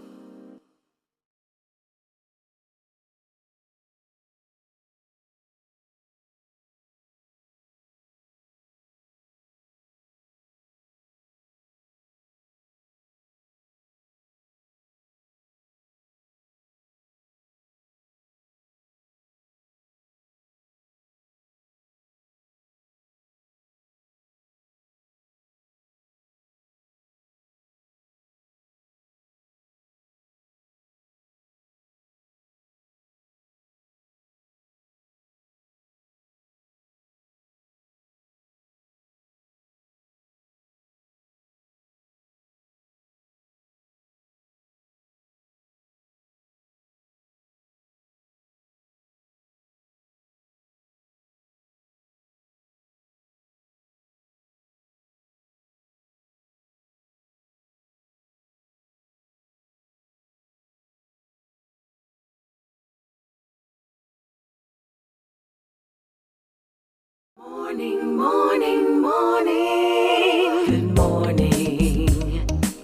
Morning, morning, morning. Good morning.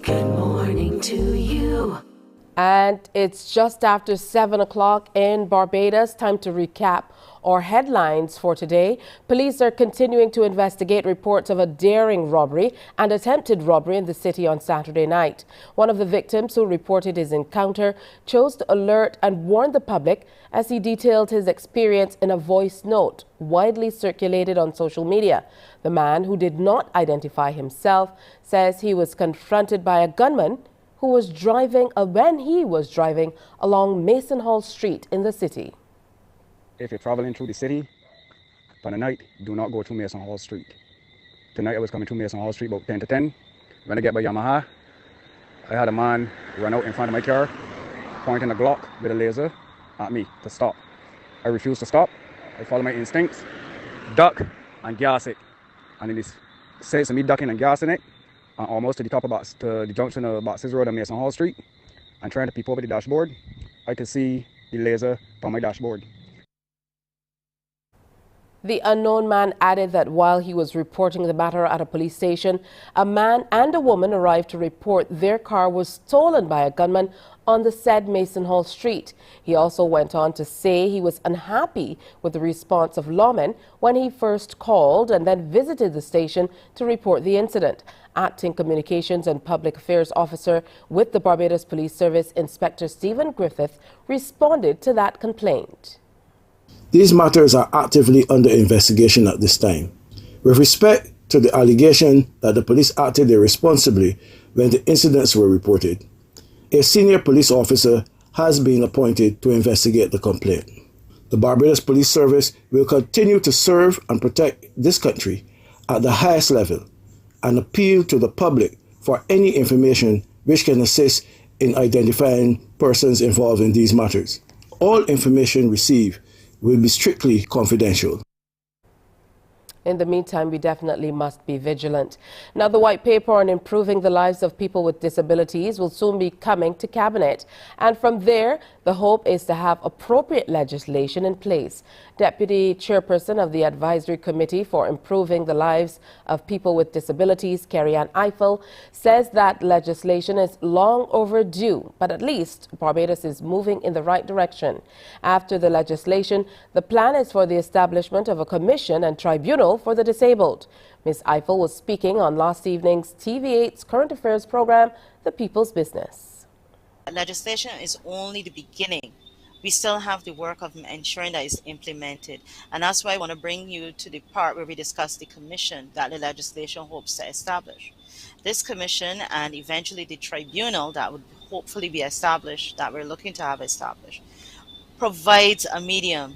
Good morning to you. And it's just after 7 o'clock in Barbados. Time to recap our headlines for today. Police are continuing to investigate reports of a daring robbery and attempted robbery in the city on Saturday night. One of the victims who reported his encounter chose to alert and warn the public as he detailed his experience in a voice note widely circulated on social media. The man, who did not identify himself, says he was confronted by a gunman who was driving when he was driving along Mason Hall Street in the city. If you're traveling through the city for the night, do not go to Mason Hall Street. Tonight I was coming to Mason Hall Street about 10 to 10. When I get by Yamaha, I had a man run out in front of my car, pointing a Glock with a laser at me to stop. I refused to stop. I followed my instincts, duck and gas it. And it says to me ducking and gassing it, almost to the top of the junction of Boxes Road and Mason Hall Street, and trying to peep over the dashboard, I could see the laser on my dashboard. The unknown man added that while he was reporting the matter at a police station, a man and a woman arrived to report their car was stolen by a gunman on the said Mason Hall Street. He also went on to say he was unhappy with the response of lawmen when he first called and then visited the station to report the incident. Acting Communications and Public Affairs Officer with the Barbados Police Service, Inspector Stephen Griffith, responded to that complaint. These matters are actively under investigation at this time. With respect to the allegation that the police acted irresponsibly when the incidents were reported, a senior police officer has been appointed to investigate the complaint. The Barbados Police Service will continue to serve and protect this country at the highest level and appeal to the public for any information which can assist in identifying persons involved in these matters. All information received will be strictly confidential. In the meantime, we definitely must be vigilant. Now, the white paper on improving the lives of people with disabilities will soon be coming to Cabinet. And from there, the hope is to have appropriate legislation in place. Deputy Chairperson of the Advisory Committee for Improving the Lives of People with Disabilities, Carrie-Ann Eiffel, says that legislation is long overdue, but at least Barbados is moving in the right direction. After the legislation, the plan is for the establishment of a commission and tribunal for the disabled. Ms. Eiffel was speaking on last evening's TV8's current affairs program, The People's Business. legislation is only the beginning. We still have the work of ensuring that it's implemented. And that's why I want to bring you to the part where we discuss the commission that the legislation hopes to establish. This commission and eventually the tribunal that would hopefully be established, that we're looking to have established, provides a medium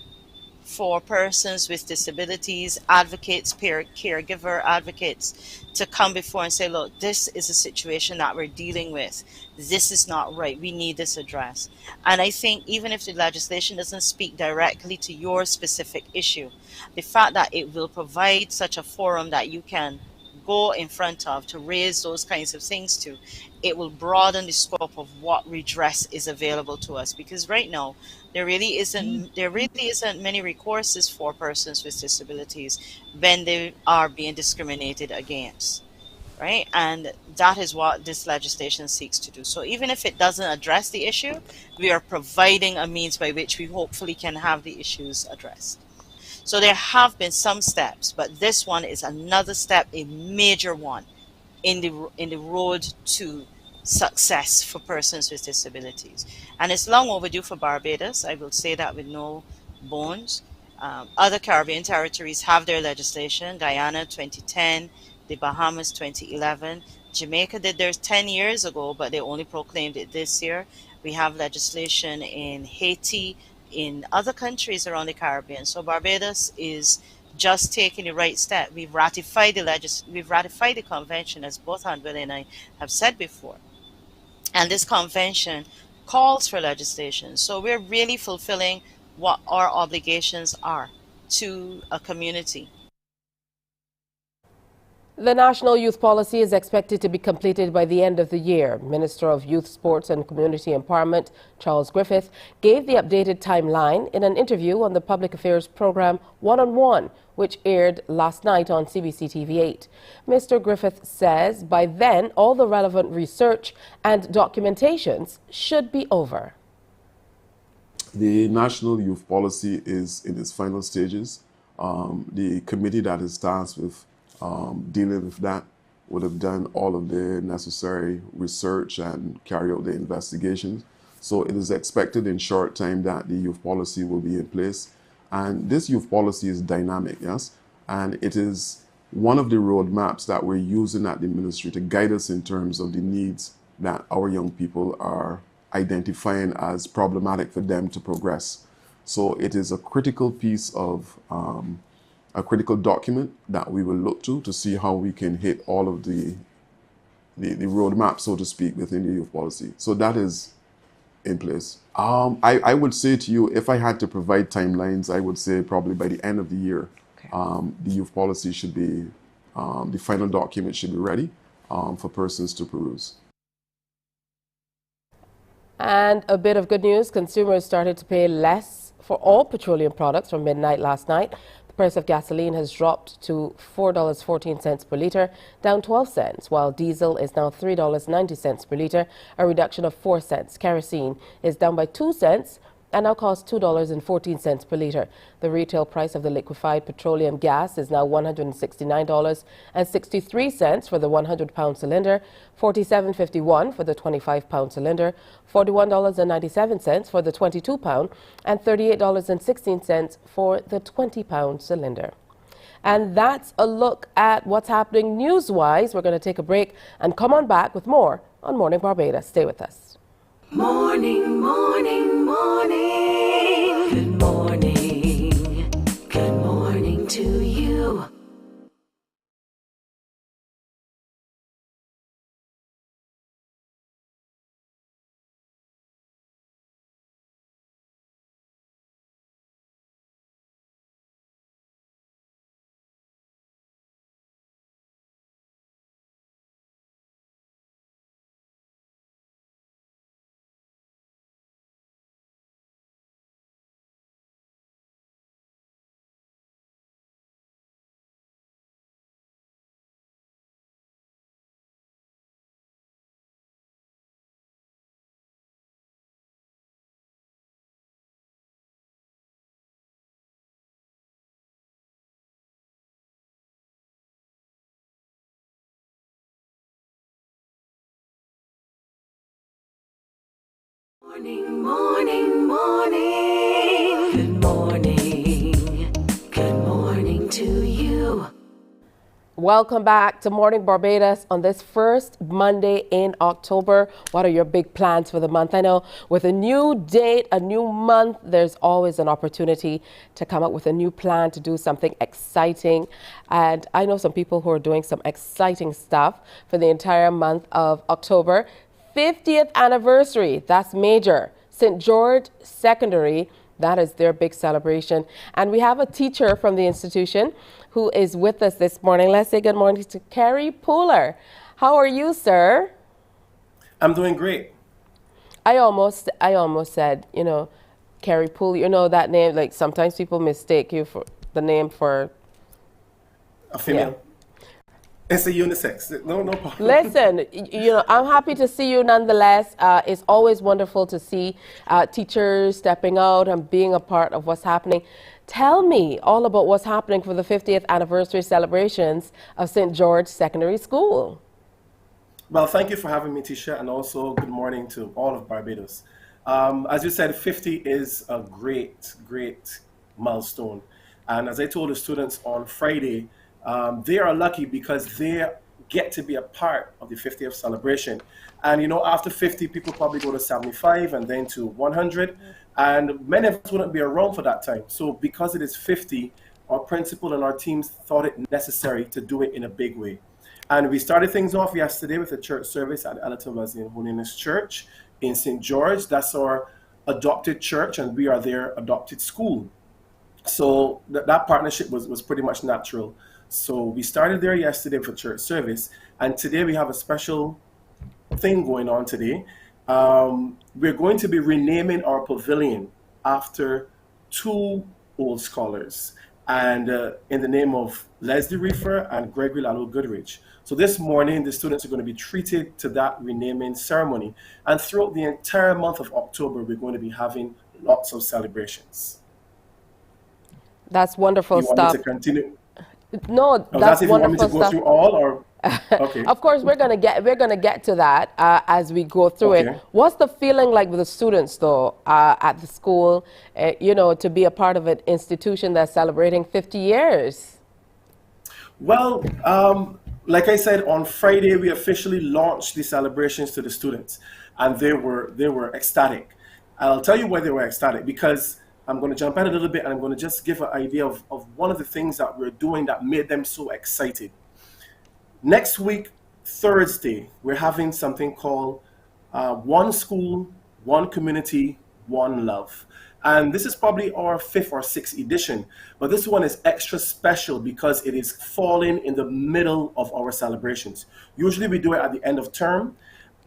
for persons with disabilities, advocates, caregiver advocates to come before and say, look, this is a situation that we're dealing with. This is not right. We need this addressed. And I think even if the legislation doesn't speak directly to your specific issue, the fact that it will provide such a forum that you can go in front of to raise those kinds of things to, it will broaden the scope of what redress is available to us. Because right now, there really isn't many recourses for persons with disabilities when they are being discriminated against, right? And that is what this legislation seeks to do. So even if it doesn't address the issue, we are providing a means by which we hopefully can have the issues addressed. So there have been some steps, but this one is another step, a major one in the road to success for persons with disabilities. And it's long overdue for Barbados. I will say that with no bones. Other Caribbean territories have their legislation. Guyana 2010, the Bahamas 2011. Jamaica did theirs 10 years ago, but they only proclaimed it this year. We have legislation in Haiti, in other countries around the Caribbean. So Barbados is just taking the right step. We've ratified the convention, as both Handwell and I have said before. And this convention calls for legislation. So we're really fulfilling what our obligations are to a community. The National Youth Policy is expected to be completed by the end of the year. Minister of Youth, Sports and Community Empowerment, Charles Griffith, gave the updated timeline in an interview on the public affairs program One-on-One, which aired last night on CBC TV8. Mr. Griffith says by then all the relevant research and documentations should be over. The National Youth Policy is in its final stages. The committee that is tasked with dealing with that would have done all of the necessary research and carry out the investigations. So it is expected in short time that the youth policy will be in place. And this youth policy is dynamic, yes? And it is one of the roadmaps that we're using at the ministry to guide us in terms of the needs that our young people are identifying as problematic for them to progress. So it is a critical piece of a critical document that we will look to see how we can hit all of the roadmap, so to speak, within the youth policy. So that is in place. I would say to you, if I had to provide timelines, I would say probably by the end of the year, the youth policy should be, the final document should be ready for persons to peruse. And a bit of good news, consumers started to pay less for all petroleum products from midnight last night. The price of gasoline has dropped to $4.14 per litre, down 12 cents, while diesel is now $3.90 per litre, a reduction of 4 cents. Kerosene is down by 2 cents and now costs $2.14 per litre. The retail price of the liquefied petroleum gas is now $169.63 for the 100-pound cylinder, $47.51 for the 25-pound cylinder, $41.97 for the 22-pound, and $38.16 for the 20-pound cylinder. And that's a look at what's happening news-wise. We're going to take a break and come on back with more on Morning Barbados. Stay with us. Morning, morning, morning. Good morning. Good morning to you. Morning, morning, morning. Good morning. Good morning to you. Welcome back to Morning Barbados on this first Monday in October. What are your big plans for the month? I know with a new date, a new month, there's always an opportunity to come up with a new plan to do something exciting. And I know some people who are doing some exciting stuff for the entire month of October. 50th anniversary, that's major. St. George Secondary, that is their big celebration. And we have a teacher from the institution who is with us this morning. Let's say good morning to Kerry Pooler. How are you, sir? I'm doing great. I almost said, you know, Kerry Pooler. You know that name, like sometimes people mistake you for the name for a female. Yeah. It's a unisex. No problem. Listen, you know, I'm happy to see you nonetheless. It's always wonderful to see teachers stepping out and being a part of what's happening. Tell me all about what's happening for the 50th anniversary celebrations of St. George Secondary School. Well, thank you for having me, Tisha, and also good morning to all of Barbados. As you said, 50 is a great, great milestone. And as I told the students on Friday, they are lucky because they get to be a part of the 50th celebration. And you know, after 50, people probably go to 75 and then to 100. And many of us wouldn't be around for that time. So because it is 50, our principal and our teams thought it necessary to do it in a big way. And we started things off yesterday with a church service at Alatabas in Holiness Church in St. George. That's our adopted church, and we are their adopted school. So that partnership was pretty much natural. So we started there yesterday for church service, and today we have a special thing going on today. We're going to be renaming our pavilion after two old scholars, and in the name of Leslie Reefer and Gregory Lalo Goodrich. So this morning, the students are going to be treated to that renaming ceremony. And throughout the entire month of October, we're going to be having lots of celebrations. That's wonderful stuff. You want me to continue? No, that's wonderful stuff. You want me to go through all, or? Okay. Of course, we're gonna get to that as we go through it. What's the feeling like with the students, though, at the school? You know, to be a part of an institution that's celebrating 50 years. Well, like I said, on Friday we officially launched the celebrations to the students, and they were ecstatic. I'll tell you why they were ecstatic, because I'm going to jump in a little bit and I'm going to just give an idea of one of the things that we're doing that made them so excited. Next week, Thursday, we're having something called One School, One Community, One Love. And this is probably our 5th or 6th edition, but this one is extra special because it is falling in the middle of our celebrations. Usually we do it at the end of term,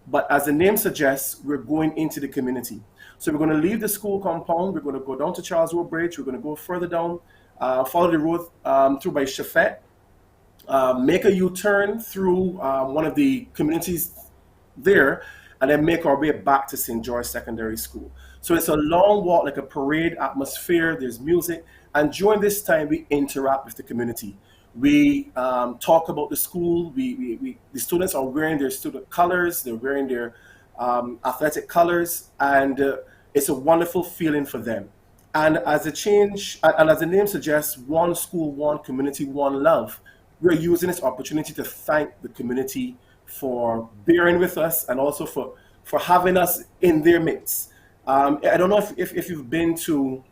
but as the name suggests, we're going into the community. So we're going to leave the school compound, we're going to go down to Charles Road Bridge, we're going to go further down, follow the road through by Chafet, make a U-turn through one of the communities there, and then make our way back to St. George Secondary School. So it's a long walk, like a parade atmosphere, there's music, and during this time we interact with the community. We talk about the school, the students are wearing their student colors, they're wearing their athletic colors, and it's a wonderful feeling for them. And as the name suggests, one school, one community, one love, we're using this opportunity to thank the community for bearing with us and also for having us in their midst. I don't know if you've been to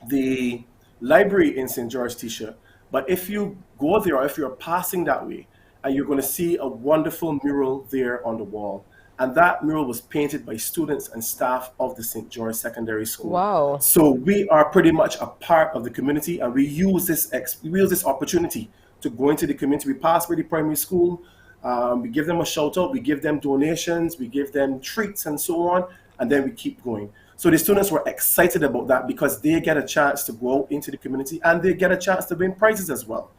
the library in St. George, Tisha, but if you go there or if you're passing that way, and you're going to see a wonderful mural there on the wall. And that mural was painted by students and staff of the St. George Secondary School. Wow. So we are pretty much a part of the community, and we use this opportunity to go into the community. We pass by the primary school, we give them a shout out, we give them donations, we give them treats and so on, and then we keep going. So the students were excited about that because they get a chance to go out into the community and they get a chance to win prizes as well.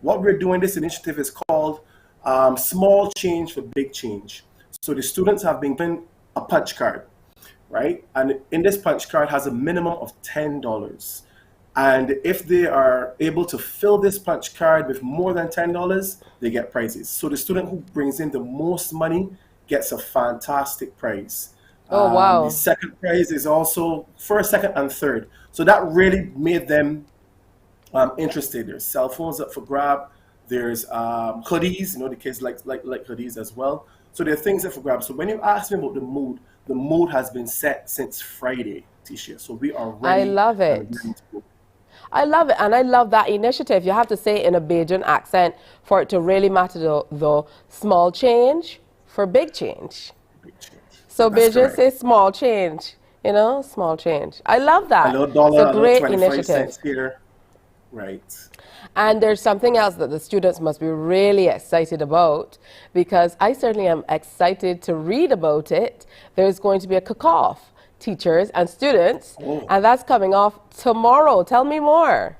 What we're doing, this initiative is called Small Change for Big Change. So the students have been given a punch card, right? And in this punch card has a minimum of $10. And if they are able to fill this punch card with more than $10, they get prizes. So the student who brings in the most money gets a fantastic prize. Oh, The wow. second prize is also first, second, and third. So that really made them interested. There's cell phones up for grab. There's hoodies. You know, the kids like hoodies as well. So there are things up for grab. So when you ask me about the mood has been set since Friday, Tisha. So we are I ready love and it. ready to go. I love it, and I love that initiative. You have to say it in a Bajan accent for it to really matter, the small change for big change. So That's Bajan correct. say small change, you know, small change. I love A that. little It's a dollar, a little great 25 initiative. cents here. Right. And there's something else that the students must be really excited about, because I certainly am excited to read about it. There's going to be a cook-off, teachers and students, Oh. and that's coming off tomorrow. Tell me more.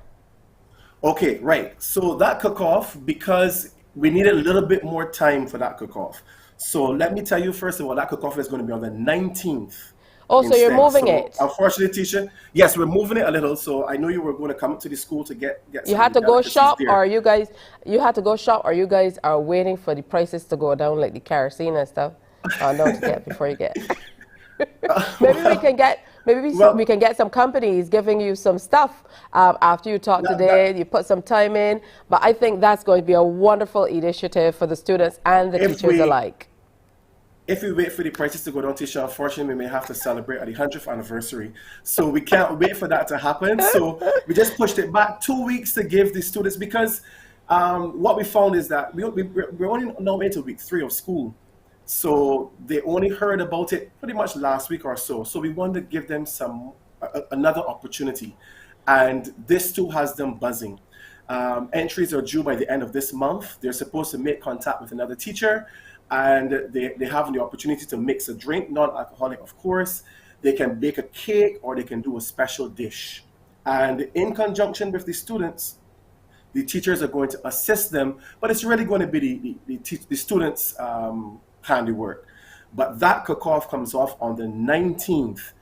Okay, right. So that cook-off, because we need a little bit more time for that cook-off. So let me tell you first of all, that cook-off is going to be on the 19th. Oh, so you're instead. moving So it. unfortunately, teacher, yes, we're moving it a little. So I know you were going to come up to the school to get You some had of the to go delicacies shop, there. or you guys are waiting for the prices to go down, like the kerosene and stuff? No, to get before you get. Maybe we can get some companies giving you some stuff after you talk today. You put some time in, but I think that's going to be a wonderful initiative for the students and the teachers alike. If we wait for the prices to go down, Tisha, unfortunately, we may have to celebrate at the 100th anniversary. So we can't wait for that to happen. So we just pushed it back 2 weeks to give the students, because what we found is that we're only now into week 3 of school. So they only heard about it pretty much last week or so. So we wanted to give them another opportunity. And this too has them buzzing. Entries are due by the end of this month. They're supposed to make contact with another teacher, and they have the opportunity to mix a drink, non-alcoholic, of course. They can bake a cake, or they can do a special dish. And in conjunction with the students, the teachers are going to assist them, but it's really going to be the students' handiwork. But that cook-off comes off on the 19th.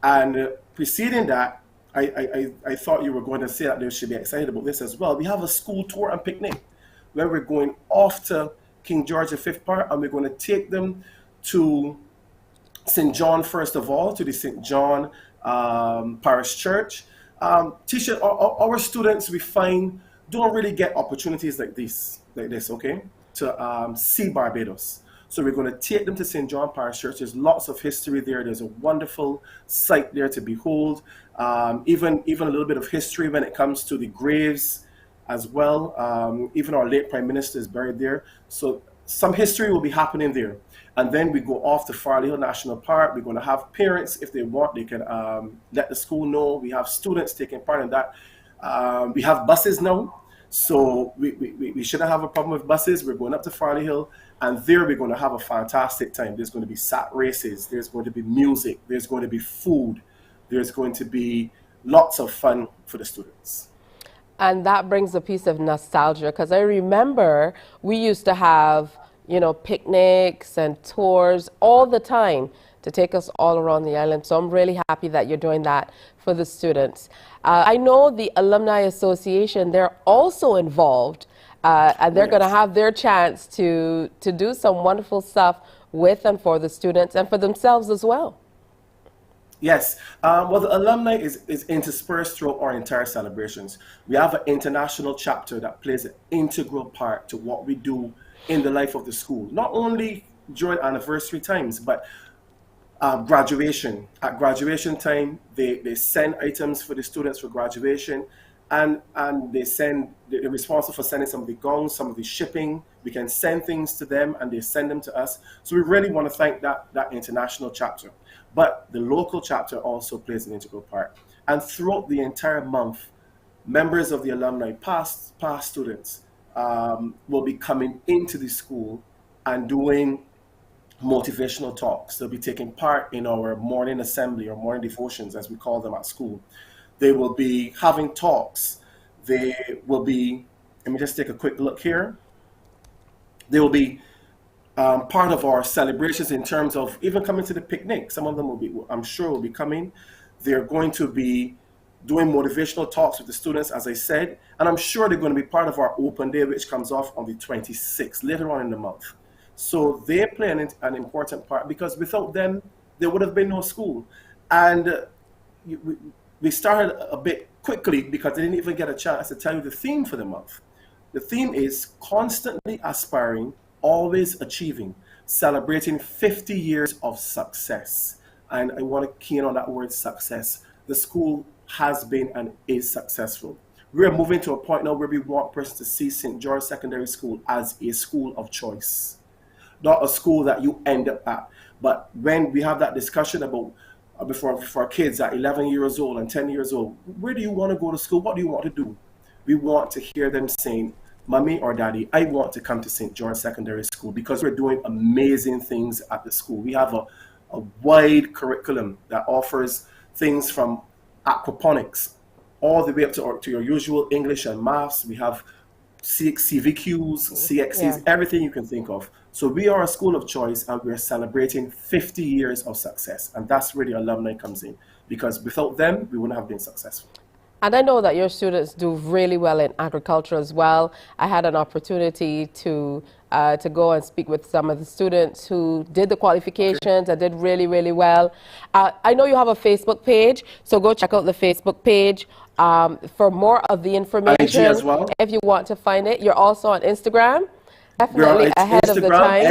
And preceding that, I thought you were going to say that they should be excited about this as well. We have a school tour and picnic where we're going off to King George V Park, and we're going to take them to St. John, first of all, to the St. John Parish Church. Tisha, our students, we find, don't really get opportunities like this, okay, to see Barbados. So we're going to take them to St. John Parish Church. There's lots of history there. There's a wonderful site there to behold. Even a little bit of history when it comes to the graves as well. Even our late Prime Minister is buried there. So some history will be happening there. And then we go off to Farley Hill National Park. We're going to have parents, if they want, they can let the school know. We have students taking part in that. We have buses now. So we shouldn't have a problem with buses. We're going up to Farley Hill, and there we're going to have a fantastic time. There's going to be sat races. There's going to be music. There's going to be food. There's going to be lots of fun for the students. And that brings a piece of nostalgia, because I remember we used to have, you know, picnics and tours all the time to take us all around the island. So I'm really happy that you're doing that for the students. I know the Alumni Association, they're also involved, and they're going to have their chance to do some wonderful stuff with and for the students and for themselves as well. Yes. Well, the alumni is interspersed throughout our entire celebrations. We have an international chapter that plays an integral part to what we do in the life of the school, not only during anniversary times, but graduation. At graduation time, they send items for the students for graduation, and they're responsible for sending some of the gowns, some of the shipping. We can send things to them, and they send them to us. So we really want to thank that international chapter. But the local chapter also plays an integral part. And throughout the entire month, members of the alumni, past students, will be coming into the school and doing motivational talks. They'll be taking part in our morning assembly or morning devotions, as we call them at school. They will be having talks. They will be, let me just take a quick look here. They will be part of our celebrations in terms of even coming to the picnic. Some of them will be, I'm sure, will be coming. They're going to be doing motivational talks with the students, as I said, and I'm sure they're going to be part of our open day, which comes off on the 26th, later on in the month. So they play an important part, because without them, there would have been no school. And we started a bit quickly because I didn't even get a chance to tell you the theme for the month. The theme is constantly aspiring, always achieving, celebrating 50 years of success. And I want to key in on that word success. The school has been and is successful. We're moving to a point now where we want persons to see St. George Secondary School as a school of choice, not a school that you end up at. But when we have that discussion about for kids at 11 years old and 10 years old, where do you want to go to school? What do you want to do? We want to hear them saying, Mommy or Daddy, I want to come to St. George Secondary School because we're doing amazing things at the school. We have a wide curriculum that offers things from aquaponics all the way up to your usual English and maths. We have CVQs, CXCs, everything you can think of. So we are a school of choice and we're celebrating 50 years of success. And that's where the alumni comes in, because without them, we wouldn't have been successful. And I know that your students do really well in agriculture as well. I had an opportunity to go and speak with some of the students who did the qualifications and did really, really well. I know you have a Facebook page, so go check out the Facebook page for more of the information. IG as well. If you want to find it. You're also on Instagram. Definitely ahead of the time.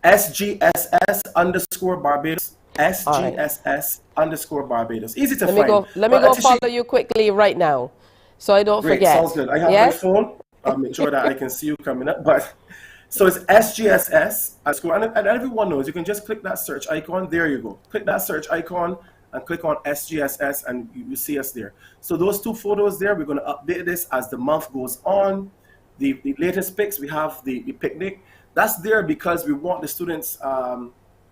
SGSS_Barbados. SGSS_Barbados. Easy to find. Let me go follow you quickly right now, so I don't forget. Sounds good. I have my phone. I'll make sure that I can see you coming up. But so it's SGSS and everyone knows you can just click that search icon. There you go. Click that search icon and click on SGSS and you see us there. So those two photos there, we're going to update this as the month goes on. The latest pics, we have the picnic. That's there because we want the students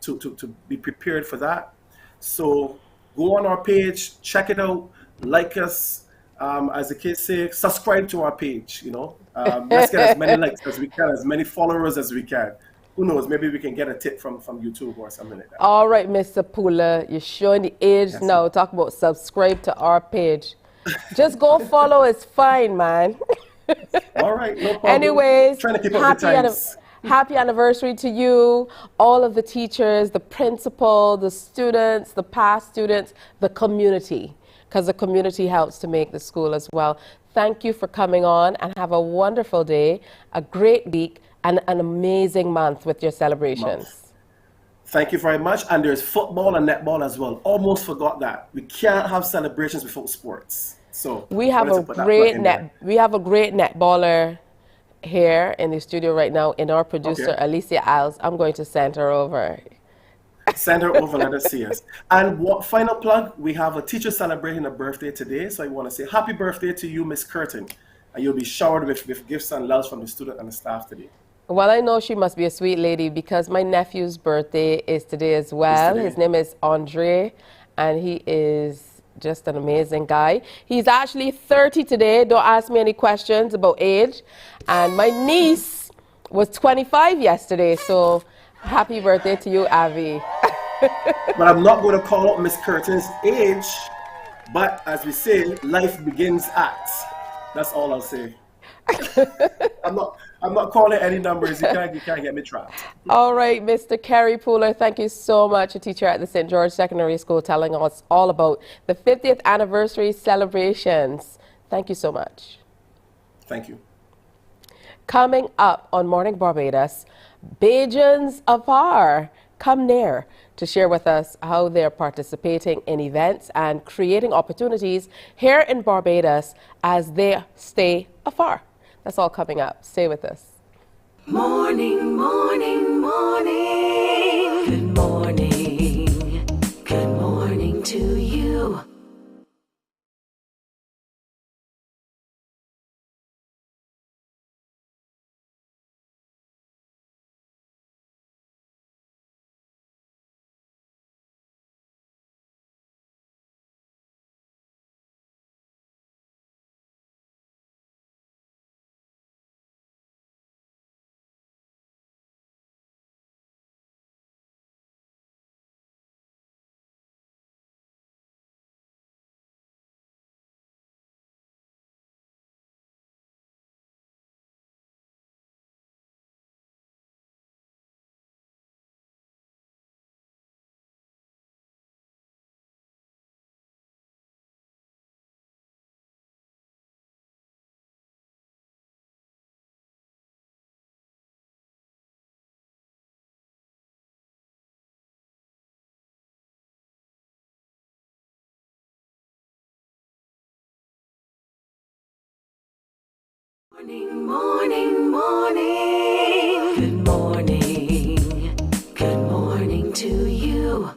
to be prepared for that. So go on our page, check it out, like us, as the kids say, subscribe to our page, you know. Let's get as many likes as we can, as many followers as we can. Who knows, maybe we can get a tip from YouTube or something like that. All right, Mr. Pula, you're showing the age now. Talk about subscribe to our page. Just go follow, it's fine, man. All right, no problem. Anyways, trying to keep up with the times. Happy anniversary to you, all of the teachers, the principal, the students, the past students, the community, because the community helps to make the school as well. Thank you for coming on and have a wonderful day, a great week, and an amazing month with your celebrations. Thank you very much. And there's football and netball as well. Almost forgot that. We can't have celebrations without sports. So we have a great netballer here in the studio right now, in our producer Alicia Alves. I'm going to send her over. Send her over, let us see us. And what final plug, we have a teacher celebrating a birthday today. So I want to say happy birthday to you, Miss Curtin. And you'll be showered with gifts and loves from the student and the staff today. Well, I know she must be a sweet lady because my nephew's birthday is today as well. His name is Andre, and he is just an amazing guy. He's actually 30 today. Don't ask me any questions about age. And my niece was 25 yesterday. So happy birthday to you, Avi. But I'm not going to call out Miss Curtin's age. But as we say, life begins at. That's all I'll say. I'm not calling any numbers. You can't get me trapped. All right, Mr. Kerry Pooler, thank you so much, a teacher at the St. George Secondary School, telling us all about the 50th anniversary celebrations. Thank you so much. Thank you. Coming up on Morning Barbados, Barbadians afar come near to share with us how they're participating in events and creating opportunities here in Barbados as they stay afar. That's all coming up. Stay with us. Morning, morning, morning. Good morning. Good morning to you. Morning, morning. Good morning. Good morning to you.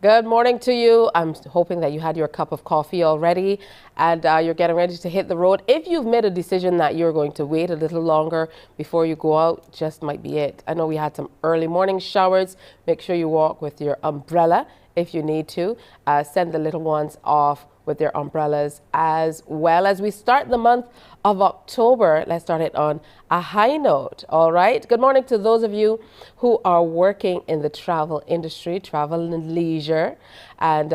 Good morning to you. I'm hoping that you had your cup of coffee already and you're getting ready to hit the road. If you've made a decision that you're going to wait a little longer before you go out, just might be it. I know we had some early morning showers. Make sure you walk with your umbrella if you need to. Send the little ones off with their umbrellas as well. As we start the month of October, let's start it on a high note. All right. Good morning to those of you who are working in the travel industry, travel and leisure. And,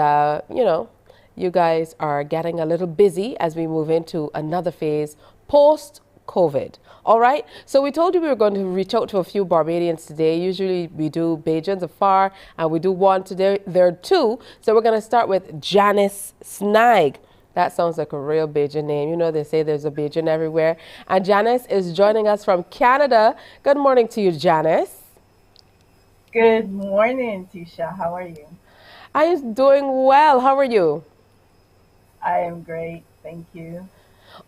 you know, you guys are getting a little busy as we move into another phase post-COVID. All right. So we told you we were going to reach out to a few Barbadians today. Usually we do Bajans afar and we do one today. There are two. So we're going to start with Janice Snag. That sounds like a real Bajan name. You know, they say there's a Bajan everywhere. And Janice is joining us from Canada. Good morning to you, Janice. Good morning, Tisha. How are you? I am doing well. How are you? I am great. Thank you.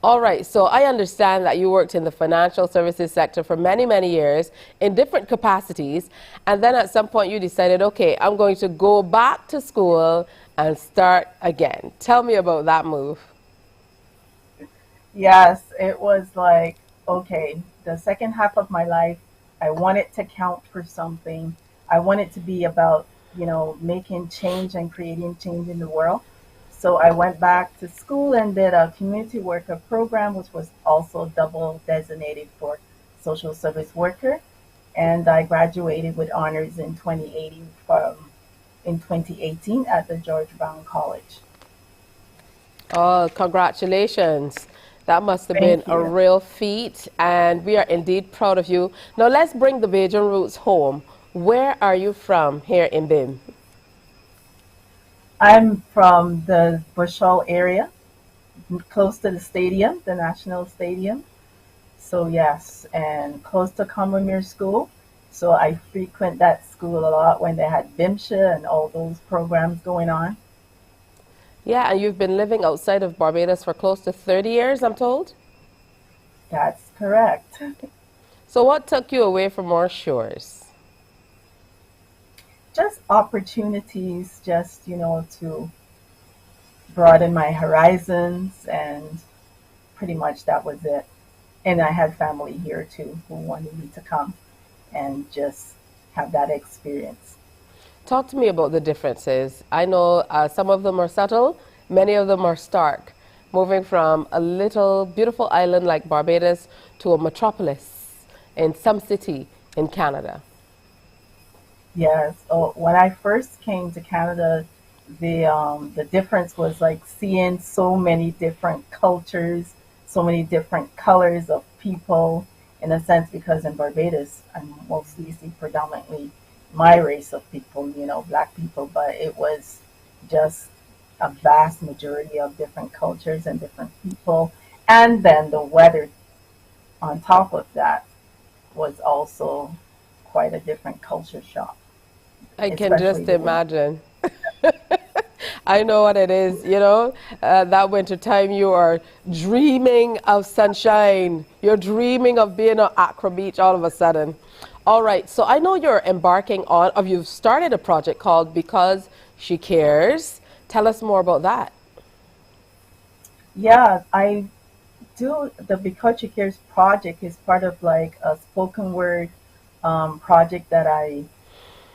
All right, so I understand that you worked in the financial services sector for many, many years in different capacities. And then at some point you decided, okay, I'm going to go back to school and start again. Tell me about that move. Yes, it was like, okay, the second half of my life, I wanted to count for something. I wanted to be about, you know, making change and creating change in the world. So I went back to school and did a community worker program, which was also double designated for social service worker. And I graduated with honors in 2018 at the George Brown College. Oh, congratulations. That must have been a real feat, and we are indeed proud of you. Now let's bring the Bajan roots home. Where are you from here in BIM? I'm from the Bushall area, close to the stadium, the National Stadium. So yes, and close to Combermere School. So I frequent that school a lot when they had BIMSHA and all those programs going on. Yeah, and you've been living outside of Barbados for close to 30 years, I'm told? That's correct. So what took you away from our shores? Just opportunities, just, you know, to broaden my horizons, and pretty much that was it. And I had family here too who wanted me to come and just have that experience. Talk to me about the differences. I know some of them are subtle, many of them are stark. Moving from a little beautiful island like Barbados to a metropolis in some city in Canada. Yes. Oh, when I first came to Canada, the difference was like seeing so many different cultures, so many different colors of people, in a sense, because in Barbados, I mostly see predominantly my race of people, you know, Black people, but it was just a vast majority of different cultures and different people. And then the weather on top of that was also quite a different culture shock. I can just imagine. I know what it is, you know, that winter time you are dreaming of sunshine. You're dreaming of being on Accra Beach all of a sudden. All right, so I know you're embarking on, or you've started a project called Because She Cares. Tell us more about that. Yeah, I do. The Because She Cares project is part of like a spoken word project that I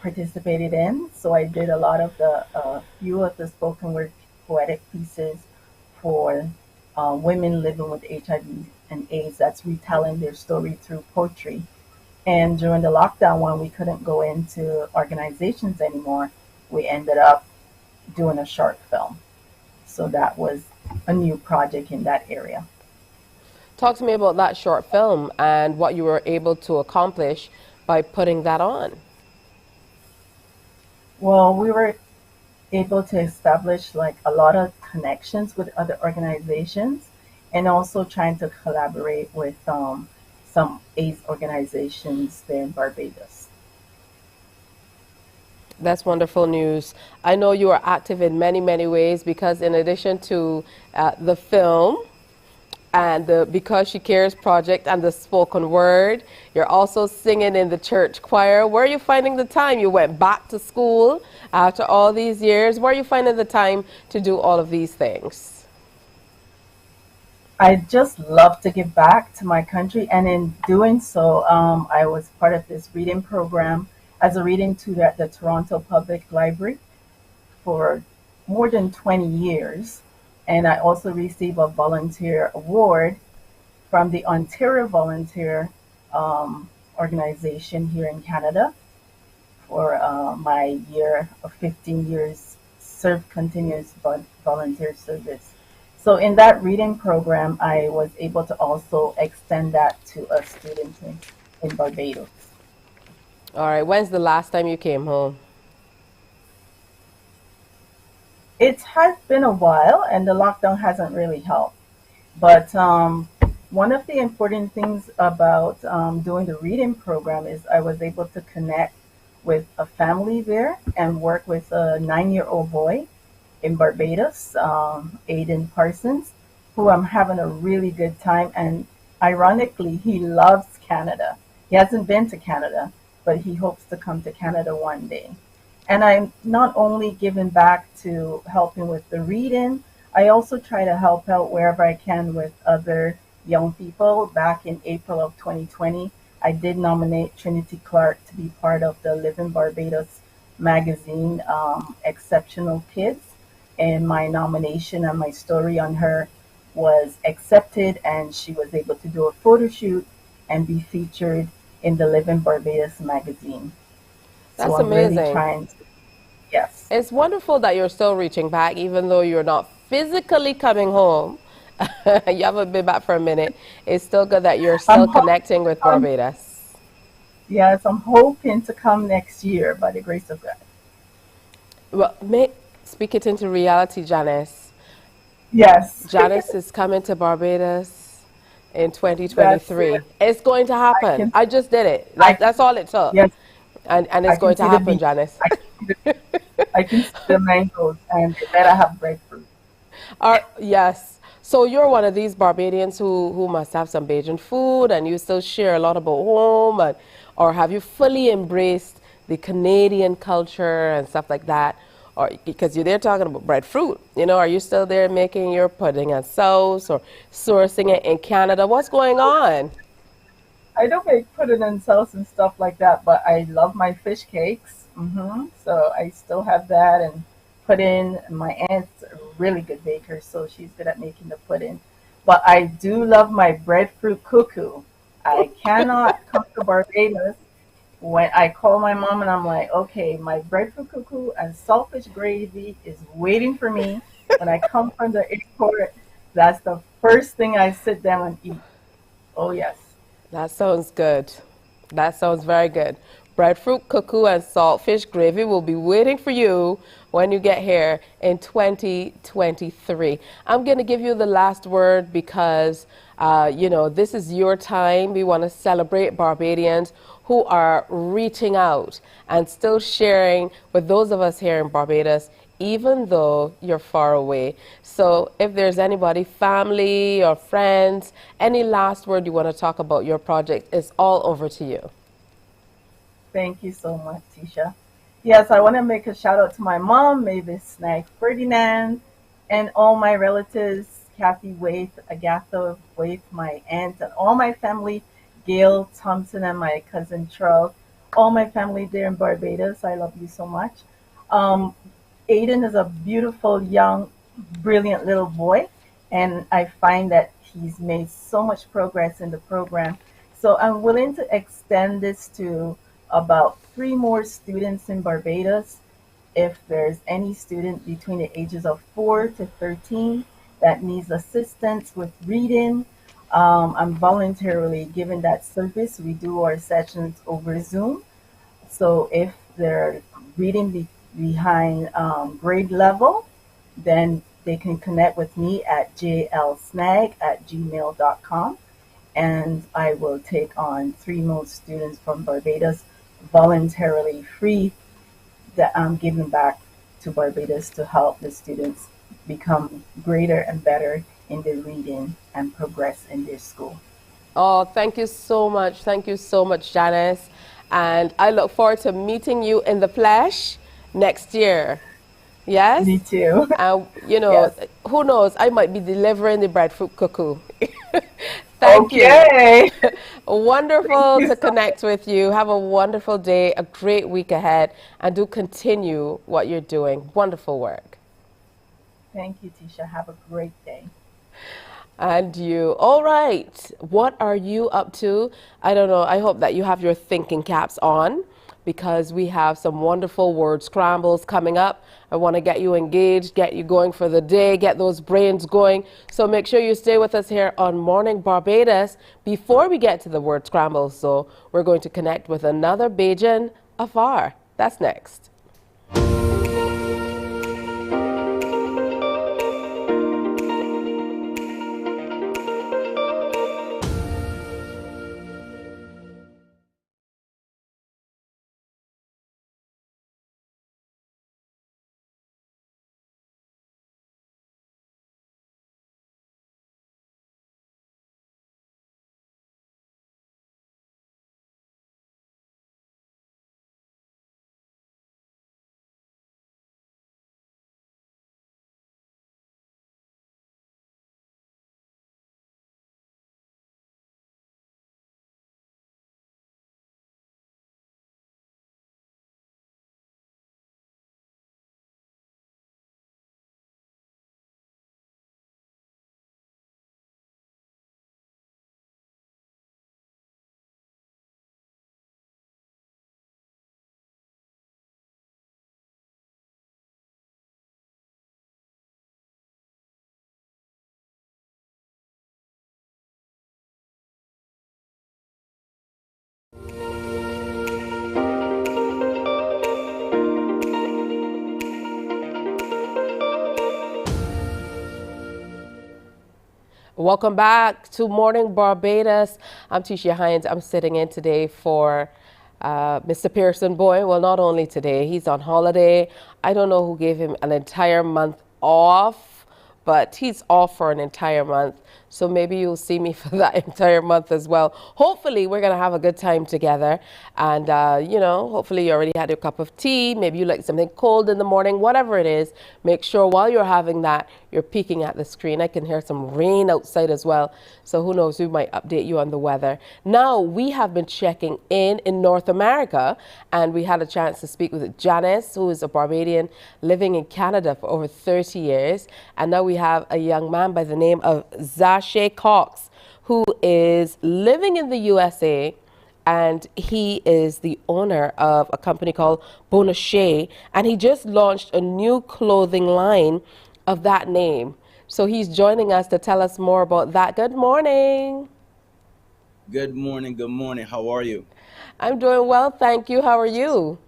participated in. So I did a lot of the few of the spoken word poetic pieces for women living with HIV and AIDS that's retelling their story through poetry. And during the lockdown, when we couldn't go into organizations anymore, we ended up doing a short film. So that was a new project in that area. Talk to me about that short film and what you were able to accomplish by putting that on. Well, we were able to establish like a lot of connections with other organizations, and also trying to collaborate with some AIDS organizations there in Barbados. That's wonderful news. I know you are active in many, many ways, because in addition to the film, and the Because She Cares project and the spoken word. You're also singing in the church choir. Where are you finding the time? You went back to school after all these years. Where are you finding the time to do all of these things? I just love to give back to my country, and in doing so, I was part of this reading program as a reading tutor at the Toronto Public Library for more than 20 years. And I also received a volunteer award from the Ontario Volunteer Organization here in Canada for my year of 15 years served continuous volunteer service. So in that reading program, I was able to also extend that to a student in Barbados. All right, when's the last time you came home? It has been a while, and the lockdown hasn't really helped. But one of the important things about doing the reading program is I was able to connect with a family there and work with a 9-year-old boy in Barbados, Aiden Parsons, who I'm having a really good time. And ironically, he loves Canada. He hasn't been to Canada, but he hopes to come to Canada one day. And I'm not only giving back to helping with the reading, I also try to help out wherever I can with other young people. Back in April of 2020, I did nominate Trinity Clark to be part of the Live in Barbados magazine, Exceptional Kids. And my nomination and my story on her was accepted, and she was able to do a photo shoot and be featured in the Live in Barbados magazine. That's so I'm amazing. Really trying to, yes. It's wonderful that you're still reaching back, even though you're not physically coming home. You haven't been back for a minute. It's still good that you're still connecting with Barbados. Yes, I'm hoping to come next year by the grace of God. Well, speak it into reality, Janice. Yes. Janice is coming to Barbados in 2023. It's going to happen. I just did it. That's all it took. Yes. And it's going to happen, Janice. I can see the mangoes, and they better have breadfruit. Yes. So you're one of these Barbadians who must have some Bajan food, and you still share a lot about home, or have you fully embraced the Canadian culture and stuff like that? Or because you're there talking about breadfruit, are you still there making your pudding and sauce or sourcing it in Canada? What's going on? I don't make pudding and sauce and stuff like that, but I love my fish cakes. So I still have that, and pudding. My aunt's a really good baker, so she's good at making the pudding. But I do love my breadfruit cuckoo. I cannot come to Barbados when I call my mom and I'm like, okay, my breadfruit cuckoo and saltfish gravy is waiting for me. When I come from the airport, that's the first thing I sit down and eat. Oh, yes. That sounds good. That sounds very good. Breadfruit cuckoo and saltfish gravy will be waiting for you when you get here in 2023. I'm going to give you the last word because, this is your time. We want to celebrate Barbadians who are reaching out and still sharing with those of us here in Barbados, even though you're far away. So if there's anybody, family or friends, any last word you want to talk about your project, it's all over to you. Thank you so much, Tisha. Yes, I want to make a shout out to my mom, Mavis Snag Ferdinand, and all my relatives, Kathy Waite, Agatha Waite, my aunt, and all my family, Gail Thompson and my cousin Charles, all my family there in Barbados. I love you so much. Aiden is a beautiful, young, brilliant little boy, and I find that he's made so much progress in the program. So I'm willing to extend this to about 3 more students in Barbados. If there's any student between the ages of 4 to 13 that needs assistance with reading, I'm voluntarily giving that service. We do our sessions over Zoom. So if they're reading behind grade level, then they can connect with me at jlsnag@gmail.com, and I will take on 3 more students from Barbados voluntarily free, that I'm giving back to Barbados to help the students become greater and better in their reading and progress in their school. Oh, thank you so much. Thank you so much, Janice. And I look forward to meeting you in the flesh next year. Yes? Me too. And, Yes. who knows? I might be delivering the breadfruit cuckoo. Thank Okay. you. Wonderful you to so connect with you. Have a wonderful day, a great week ahead, and do continue what you're doing. Wonderful work. Thank you, Tisha. Have a great day. And you. All right. What are you up to? I don't know. I hope that you have your thinking caps on because we have some wonderful word scrambles coming up. I want to get you engaged, get you going for the day, get those brains going. So make sure you stay with us here on Morning Barbados. Before we get to the word scrambles, so we're going to connect with another Bajan afar. That's next. Welcome back to Morning Barbados. I'm Tisha Hines. I'm sitting in today for Mr. Pearson Boy. Well, not only today, he's on holiday. I don't know who gave him an entire month off, but he's off for an entire month. So maybe you'll see me for that entire month as well. Hopefully, we're going to have a good time together. And, hopefully you already had your cup of tea. Maybe you like something cold in the morning, whatever it is. Make sure while you're having that, you're peeking at the screen. I can hear some rain outside as well. So who knows, we might update you on the weather. Now, we have been checking in North America, and we had a chance to speak with Janice, who is a Barbadian living in Canada for over 30 years. And now we have a young man by the name of Zashay Cox, who is living in the USA, and he is the owner of a company called Bonachet, and he just launched a new clothing line of that name. So he's joining us to tell us more about that. Good morning. Good morning. Good morning. How are you? I'm doing well, thank you. How are you?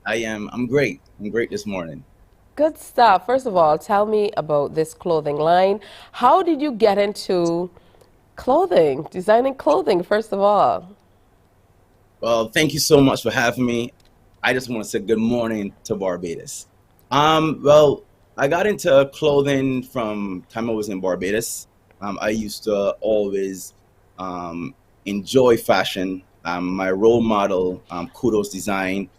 I'm great. I'm great this morning. Good stuff. First of all, tell me about this clothing line. How did you get into clothing, designing clothing, first of all? Well, thank you so much for having me. I just want to say good morning to Barbados. Well, I got into clothing from time I was in Barbados. I used to always enjoy fashion. My role model, Kudos Design,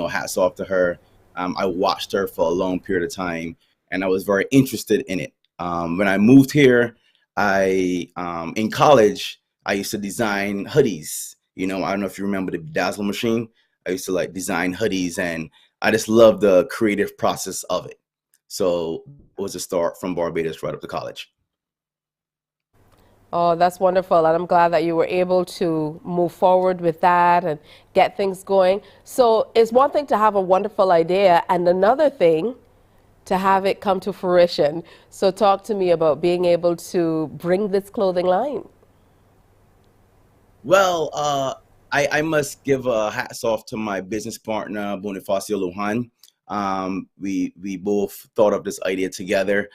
hats off to her. I watched her for a long period of time, and I was very interested in it. When I moved here, in college, I used to design hoodies. I don't know if you remember the Dazzle machine. I used to design hoodies, and I just love the creative process of it. So it was a start from Barbados right up to college. Oh, that's wonderful. And I'm glad that you were able to move forward with that and get things going. So it's one thing to have a wonderful idea and another thing to have it come to fruition. So talk to me about being able to bring this clothing line. Well, I must give a hats off to my business partner, Bonifacio Lujan. We both thought of this idea together.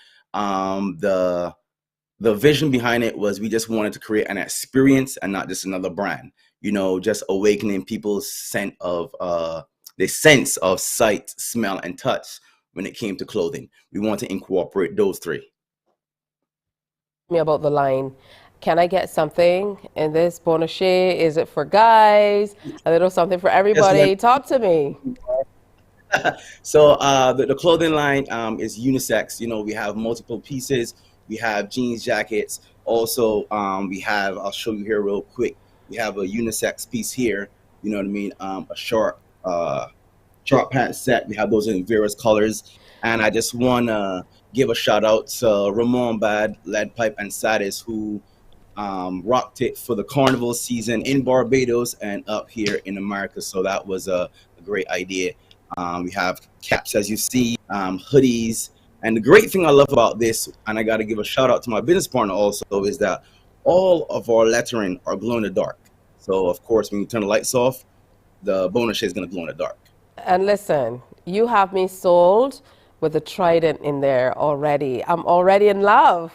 The vision behind it was we just wanted to create an experience and not just another brand. Just awakening people's sense of sight, smell, and touch when it came to clothing. We want to incorporate those three. me about the line. Can I get something in this bonachet? Is it for guys? A little something for everybody? Talk to me. So the clothing line is unisex. You know, we have multiple pieces. We have jeans, jackets. Also, we have, I'll show you here real quick. We have a unisex piece here. You know what I mean? A short pants set. We have those in various colors. And I just want to give a shout out to Ramon Bad, Lead Pipe, and Sadis, who rocked it for the carnival season in Barbados and up here in America. So that was a great idea. We have caps, as you see, hoodies. And the great thing I love about this, and I got to give a shout out to my business partner also, is that all of our lettering are glow in the dark. So, of course, when you turn the lights off, the bonus is going to glow in the dark. And listen, you have me sold with the trident in there already. I'm already in love.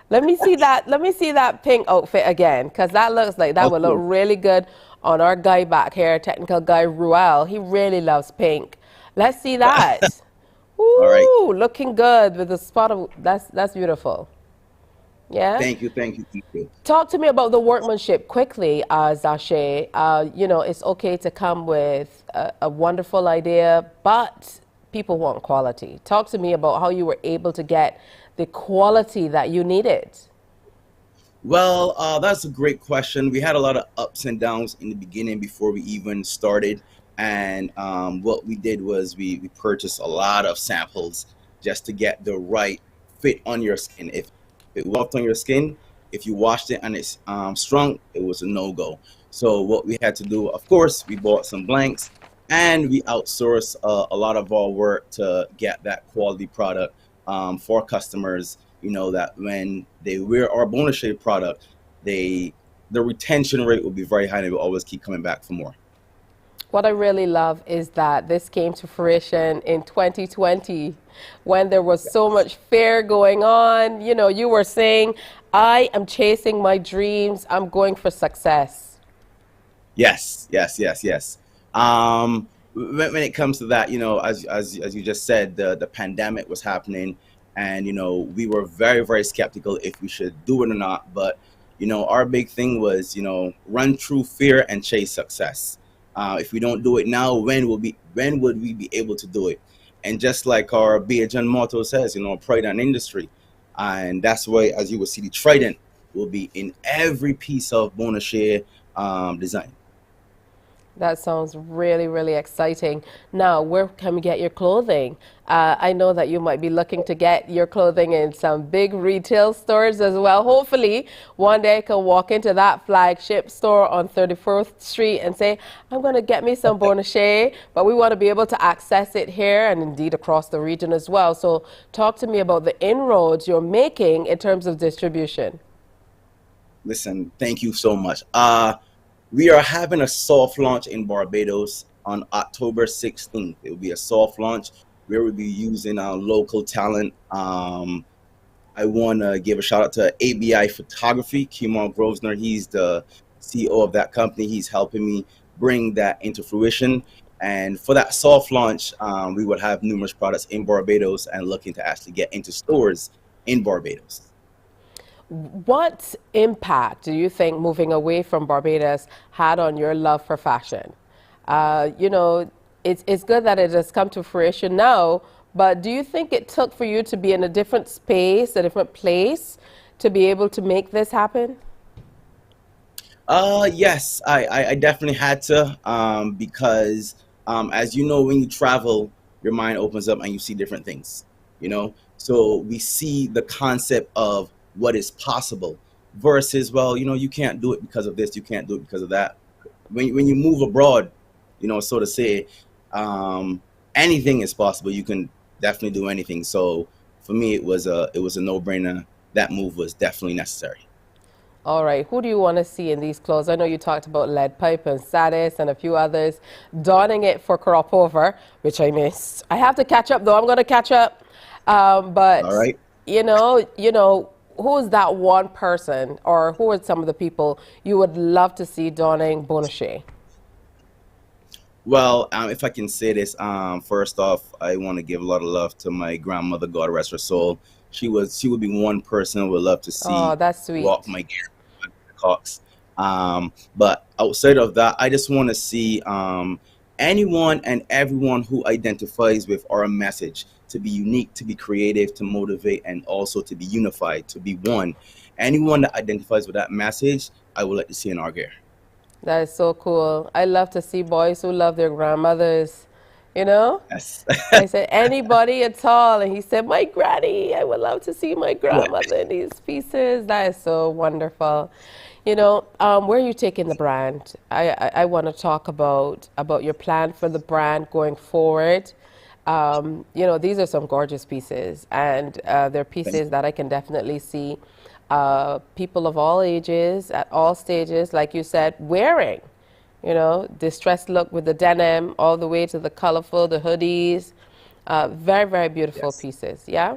Let me see that. Let me see that pink outfit again, because that looks like that would look really good on our guy back here, technical guy Ruel. He really loves pink. Let's see that. Ooh, all right. Looking good with the spot of that's beautiful. Yeah. Thank you, thank you, thank you. Talk to me about the workmanship quickly, Zashe. You know, it's okay to come with a wonderful idea, but people want quality. Talk to me about how you were able to get the quality that you needed. Well, that's a great question. We had a lot of ups and downs in the beginning before we even started. And what we did was we purchased a lot of samples just to get the right fit on your skin. If it walked on your skin, if you washed it and it's strong, it was a no-go. So what we had to do, of course, we bought some blanks and we outsourced a lot of our work to get that quality product for customers. You know, that when they wear our bonus shade product, the retention rate will be very high and they will always keep coming back for more. What I really love is that this came to fruition in 2020 when there was so much fear going on. You know, you were saying, I am chasing my dreams. I'm going for success. Yes, yes, yes, yes. When it comes to that, you know, as you just said, the pandemic was happening and, you know, we were very, very skeptical if we should do it or not. But, you know, our big thing was, you know, run through fear and chase success. If we don't do it now, when would we be able to do it? And just like our Barbadian motto says, you know, pride in industry. And that's why, as you will see, the trident will be in every piece of bonus share design. That sounds really, really exciting. Now, where can we get your clothing? I know that you might be looking to get your clothing in some big retail stores as well. Hopefully, one day I can walk into that flagship store on 34th Street and say, I'm going to get me some bonachet, but we want to be able to access it here and indeed across the region as well. So talk to me about the inroads you're making in terms of distribution. Listen, thank you so much. We are having a soft launch in Barbados on October 16th. It will be a soft launch where we'll be using our local talent. I want to give a shout out to ABI Photography, Kimon Grosvenor. He's the CEO of that company. He's helping me bring that into fruition. And for that soft launch, we would have numerous products in Barbados and looking to actually get into stores in Barbados. What impact do you think moving away from Barbados had on your love for fashion? You know, it's good that it has come to fruition now, but do you think it took for you to be in a different space, a different place, to be able to make this happen? Yes, I definitely had to, because as you know, when you travel, your mind opens up and you see different things, you know? So we see the concept of what is possible versus, well, you know, you can't do it because of this, you can't do it because of that. When you move abroad, you know, so to say, anything is possible. You can definitely do anything. So for me, it was a no-brainer. That move was definitely necessary. All right, who do you want to see in these clothes? I know you talked about Lead Pipe and Sadis and a few others donning it for crop over, which I missed. I have to catch up though. I'm going to catch up. But all right, you know, who is that one person, or who are some of the people you would love to see donning bonachet? Well, if I can say this, first off, I want to give a lot of love to my grandmother, God rest her soul. She would be one person I would love to Oh, see that's sweet. walk my Cox. But outside of that, I just want to see anyone and everyone who identifies with our message to be unique, to be creative, to motivate, and also to be unified, to be one. Anyone that identifies with that message, I would like to see in our gear. That is so cool. I love to see boys who love their grandmothers, you know? Yes. I said, anybody at all? And he said, my granny. I would love to see my grandmother in these pieces. That is so wonderful. You know, where are you taking the brand? I want to talk about your plan for the brand going forward. You know, these are some gorgeous pieces, and they're pieces that I can definitely see people of all ages, at all stages, like you said, wearing. You know, distressed look with the denim, all the way to the colorful, the hoodies. Very, very beautiful pieces, yeah?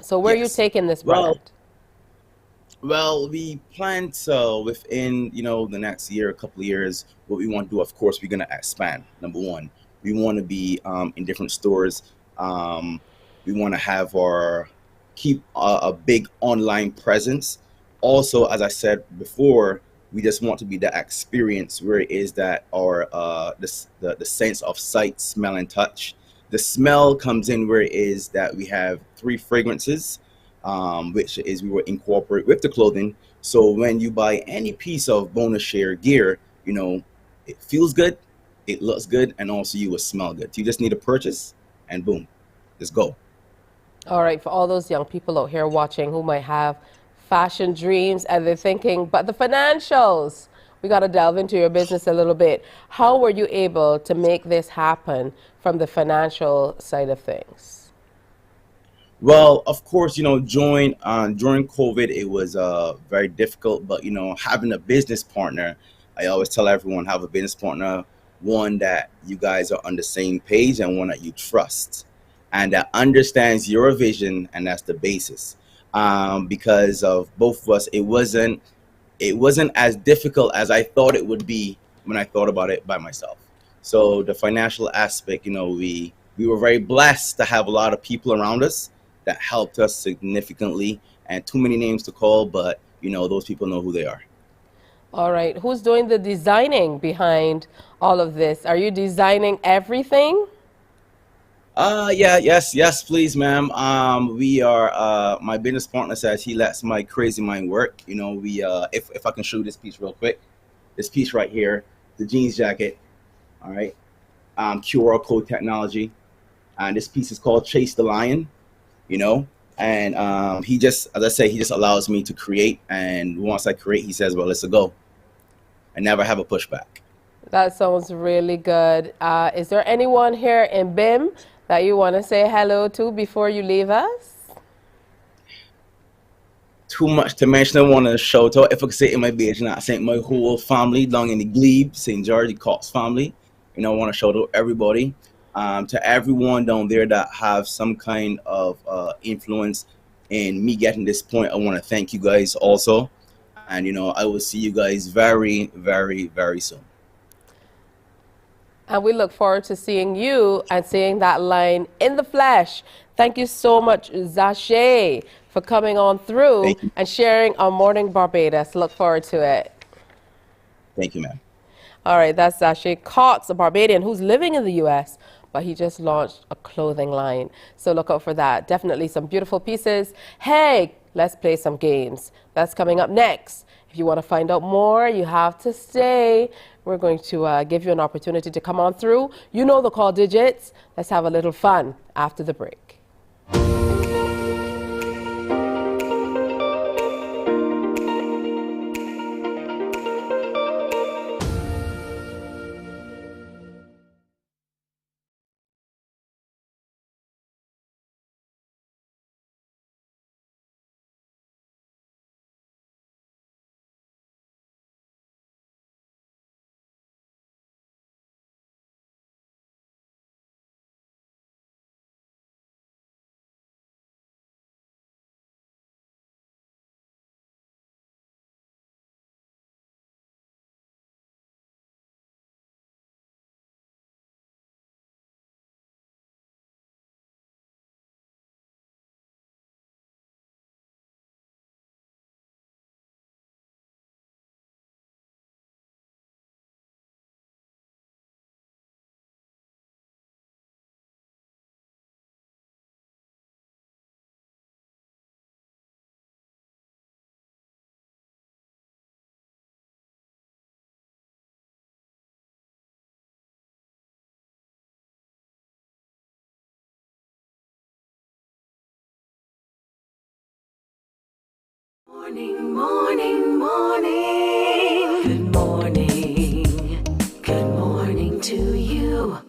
So where are you taking this brand? Well, we plan to within, the next year, a couple of years, what we want to do, of course, we're going to expand. Number one, we want to be in different stores. We want to have keep a big online presence. Also, as I said before, we just want to be that experience where it is that the sense of sight, smell, and touch. The smell comes in where it is that we have 3 fragrances, which is we will incorporate with the clothing. So when you buy any piece of bonus share gear, it feels good, it looks good, and also you will smell good. You just need to purchase, and boom, let's go. All right, for all those young people out here watching who might have fashion dreams and they're thinking, but the financials, we got to delve into your business a little bit. How were you able to make this happen from the financial side of things? Well, of course, during COVID, it was very difficult. But having a business partner, I always tell everyone, have a business partner, one that you guys are on the same page and one that you trust, and that understands your vision, and that's the basis. Because of both of us, it wasn't as difficult as I thought it would be when I thought about it by myself. So the financial aspect, we were very blessed to have a lot of people around us that helped us significantly, and too many names to call, but those people know who they are. All right, who's doing the designing behind all of this? Are you designing everything? Yes, please, ma'am. We are. My business partner says he lets my crazy mind work. If I can show you this piece real quick, this piece right here, the jeans jacket. All right, QR code technology, and this piece is called Chase the Lion. And he just, as I say, he just allows me to create, and once I create, he says, well, let's go. I never have a pushback. That sounds really good. Is there anyone here in BIM that you want to say hello to before you leave us? Too much to mention. I want to shout out, if I could say it in my page, I think my whole family down in the Glebe, St. George, the Cox family. I want to shout out everybody. To everyone down there that have some kind of influence in me getting this point, I want to thank you guys also. And, I will see you guys very, very, very soon. And we look forward to seeing you and seeing that line in the flesh. Thank you so much, Zache, for coming on through and sharing our Morning Barbados. Look forward to it. Thank you, ma'am. All right, that's Zache Cox, a Barbadian who's living in the U.S., but he just launched a clothing line. So look out for that. Definitely some beautiful pieces. Hey, let's play some games. That's coming up next. If you want to find out more, you have to stay. We're going to give you an opportunity to come on through. You know the call digits. Let's have a little fun after the break. Morning, morning, morning. Good morning. Good morning to you.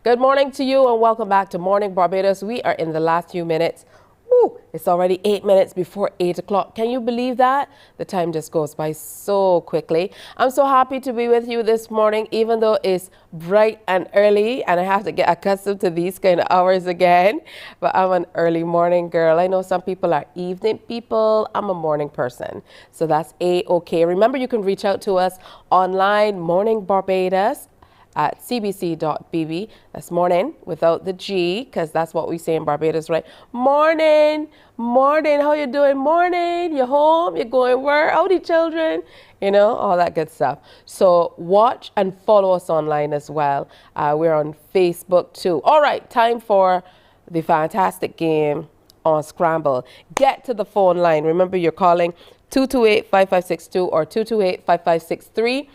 Good morning to you and welcome back to Morning Barbados. We are in the last few minutes. Woo, it's already 8 minutes before 8 o'clock. Can you believe that? The time just goes by so quickly. I'm so happy to be with you this morning, even though it's bright and early and I have to get accustomed to these kind of hours again. But I'm an early morning girl. I know some people are evening people. I'm a morning person. So that's A-OK. Remember, you can reach out to us online, Morning Barbados at cbc.bb. That's morning without the G, because that's what we say in Barbados, right? Morning, morning, how you doing? Morning, you home, you going where? Howdy, children? You know, all that good stuff. So watch and follow us online as well. We're on Facebook too. All right, time for the fantastic game on Scramble. Get to the phone line. Remember, you're calling 228-5562 or 228-5563.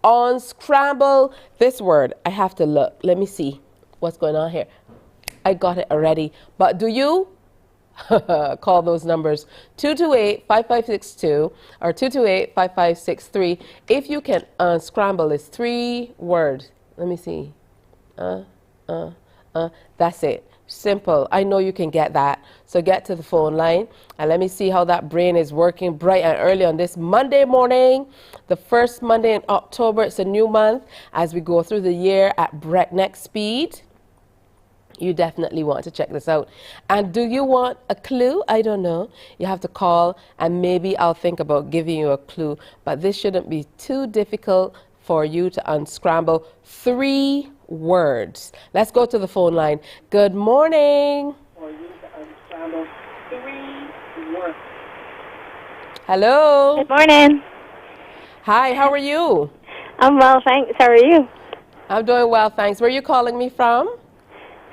On Scramble, this word, I have to look. Let me see what's going on here. I got it already. But do you? Call those numbers 228-5562 or 228-5563. If you can unscramble, it's 3 words. Let me see. That's it. Simple. I know you can get that. So get to the phone line and let me see how that brain is working bright and early on this Monday morning, the first Monday in October. It's a new month as we go through the year at breakneck speed. You definitely want to check this out. And do you want a clue? I don't know. You have to call and maybe I'll think about giving you a clue. But this shouldn't be too difficult for you to unscramble 3 words. Let's go to the phone line. Good morning. Hello. Good morning. Hi, how are you? I'm well, thanks. How are you? I'm doing well, thanks. Where are you calling me from?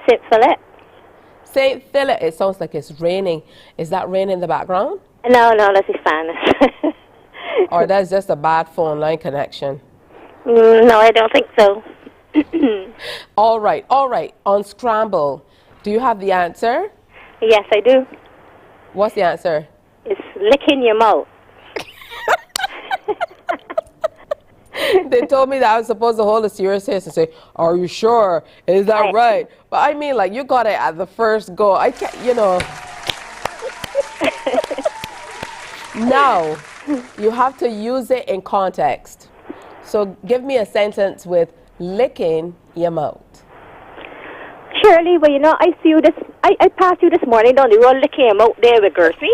St. Philip. St. Philip. It sounds like it's raining. Is that rain in the background? No, that's Spanish. Or that's just a bad phone line connection? No, I don't think so. All right. On Scramble, do you have the answer? Yes, I do. What's the answer? It's licking your mouth. They told me that I was supposed to hold a serious face and say, are you sure? Is that right? But I mean, like, you got it at the first go. I can't, you know. Now, you have to use it in context. So give me a sentence with licking your mouth. Shirley, well, you know, I see you I passed you this morning down the road licking your mouth there with Gertie.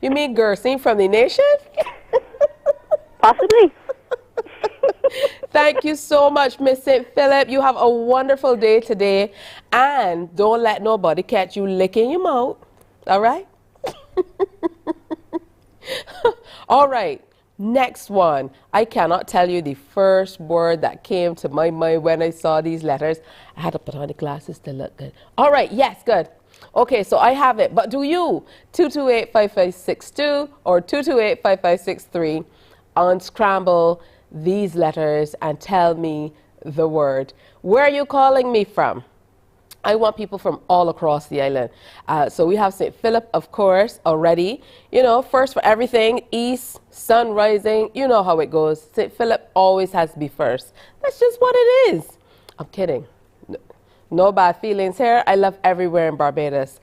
You mean Gertie from the nation? Possibly. Thank you so much, Miss St. Philip. You have a wonderful day today. And don't let nobody catch you licking your mouth. All right? All right. Next one. I cannot tell you the first word that came to my mind when I saw these letters. I had to put on the glasses to look good. All right. Yes, good. Okay, so I have it. But do you? 228-5562 or 228-5563. Unscramble these letters and tell me the word. Where are you calling me from? I want people from all across the island. So we have St. Philip, of course, already. You know, first for everything, east, sun rising, you know how it goes. St. Philip always has to be first. That's just what it is. I'm kidding. No bad feelings here. I love everywhere in Barbados.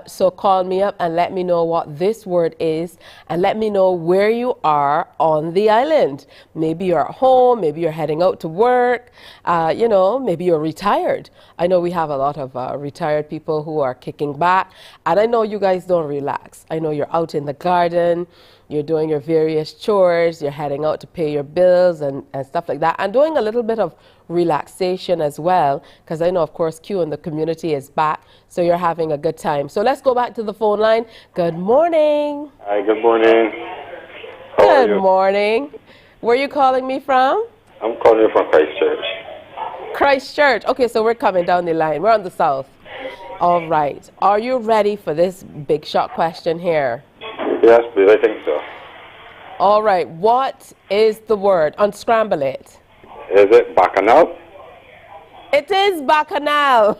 So call me up and let me know what this word is and let me know where you are on the island. Maybe you're at home, maybe you're heading out to work, you know, maybe you're retired. I know we have a lot of retired people who are kicking back, and I know you guys don't relax. I know you're out in the garden, you're doing your various chores, you're heading out to pay your bills and stuff like that, and doing a little bit of relaxation as well, because I know, of course, Q in the community is back, so you're having a good time. So let's go back to the phone line. Good morning. Hi, good morning. Good morning. Where are you calling me from? I'm calling you from Christchurch. Christchurch. Okay, so we're coming down the line. We're on the south. All right. Are you ready for this big shot question here? Yes, please. I think so. All right. What is the word? Unscramble it. Is it bacchanal? It is bacchanal.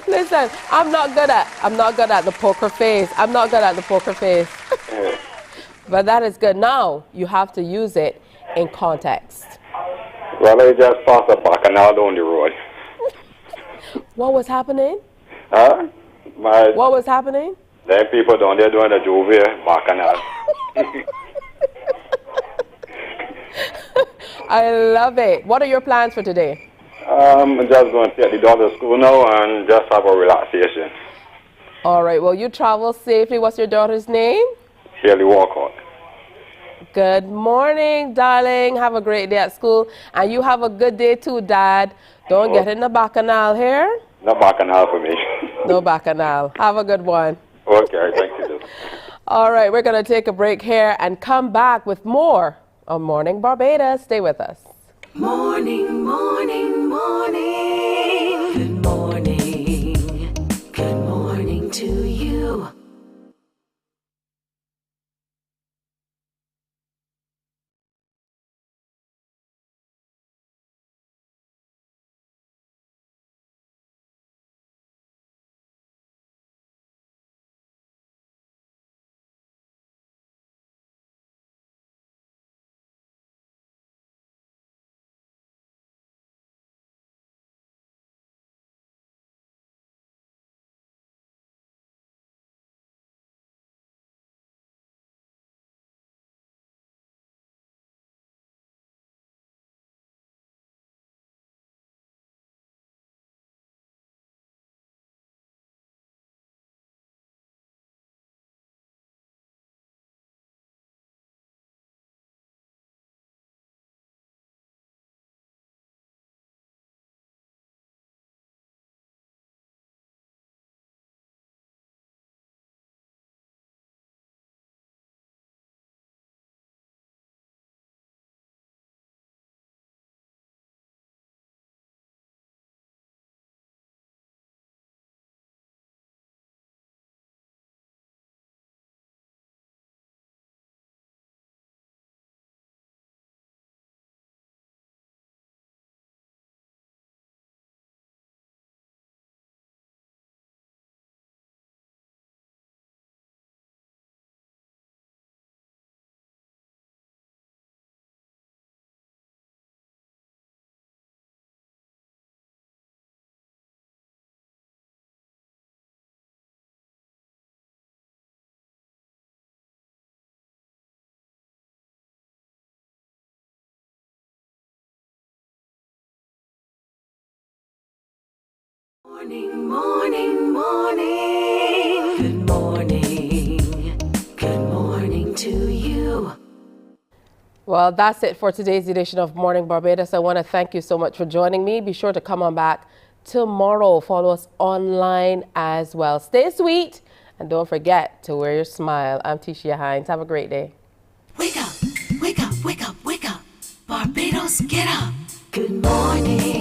Listen, I'm not good at the poker face. I'm not good at the poker face. But that is good. Now you have to use it in context. Well, I just passed a bacchanal down the road. What was happening? Huh? What was happening? Them people down there doing a Juvie bacchanal. I love it. What are your plans for today? I'm just going to take the daughter to school now and just have a relaxation. All right. Well, you travel safely. What's your daughter's name? Shirley Walcott. Good morning, darling. Have a great day at school. And you have a good day too, Dad. Don't get in the bacchanal here. No bacchanal for me. No bacchanal. Have a good one. Okay, thank you. All right, we're going to take a break here and come back with more on Morning Barbados. Stay with us. Morning, morning, morning. Good morning. Good morning to you. Morning, morning, morning. Good morning. Good morning to you. Well, that's it for today's edition of Morning Barbados. I want to thank you so much for joining me. Be sure to come on back tomorrow. Follow us online as well. Stay sweet and don't forget to wear your smile. I'm Tishia Hines. Have a great day. Wake up, wake up, wake up, wake up. Barbados, get up. Good morning.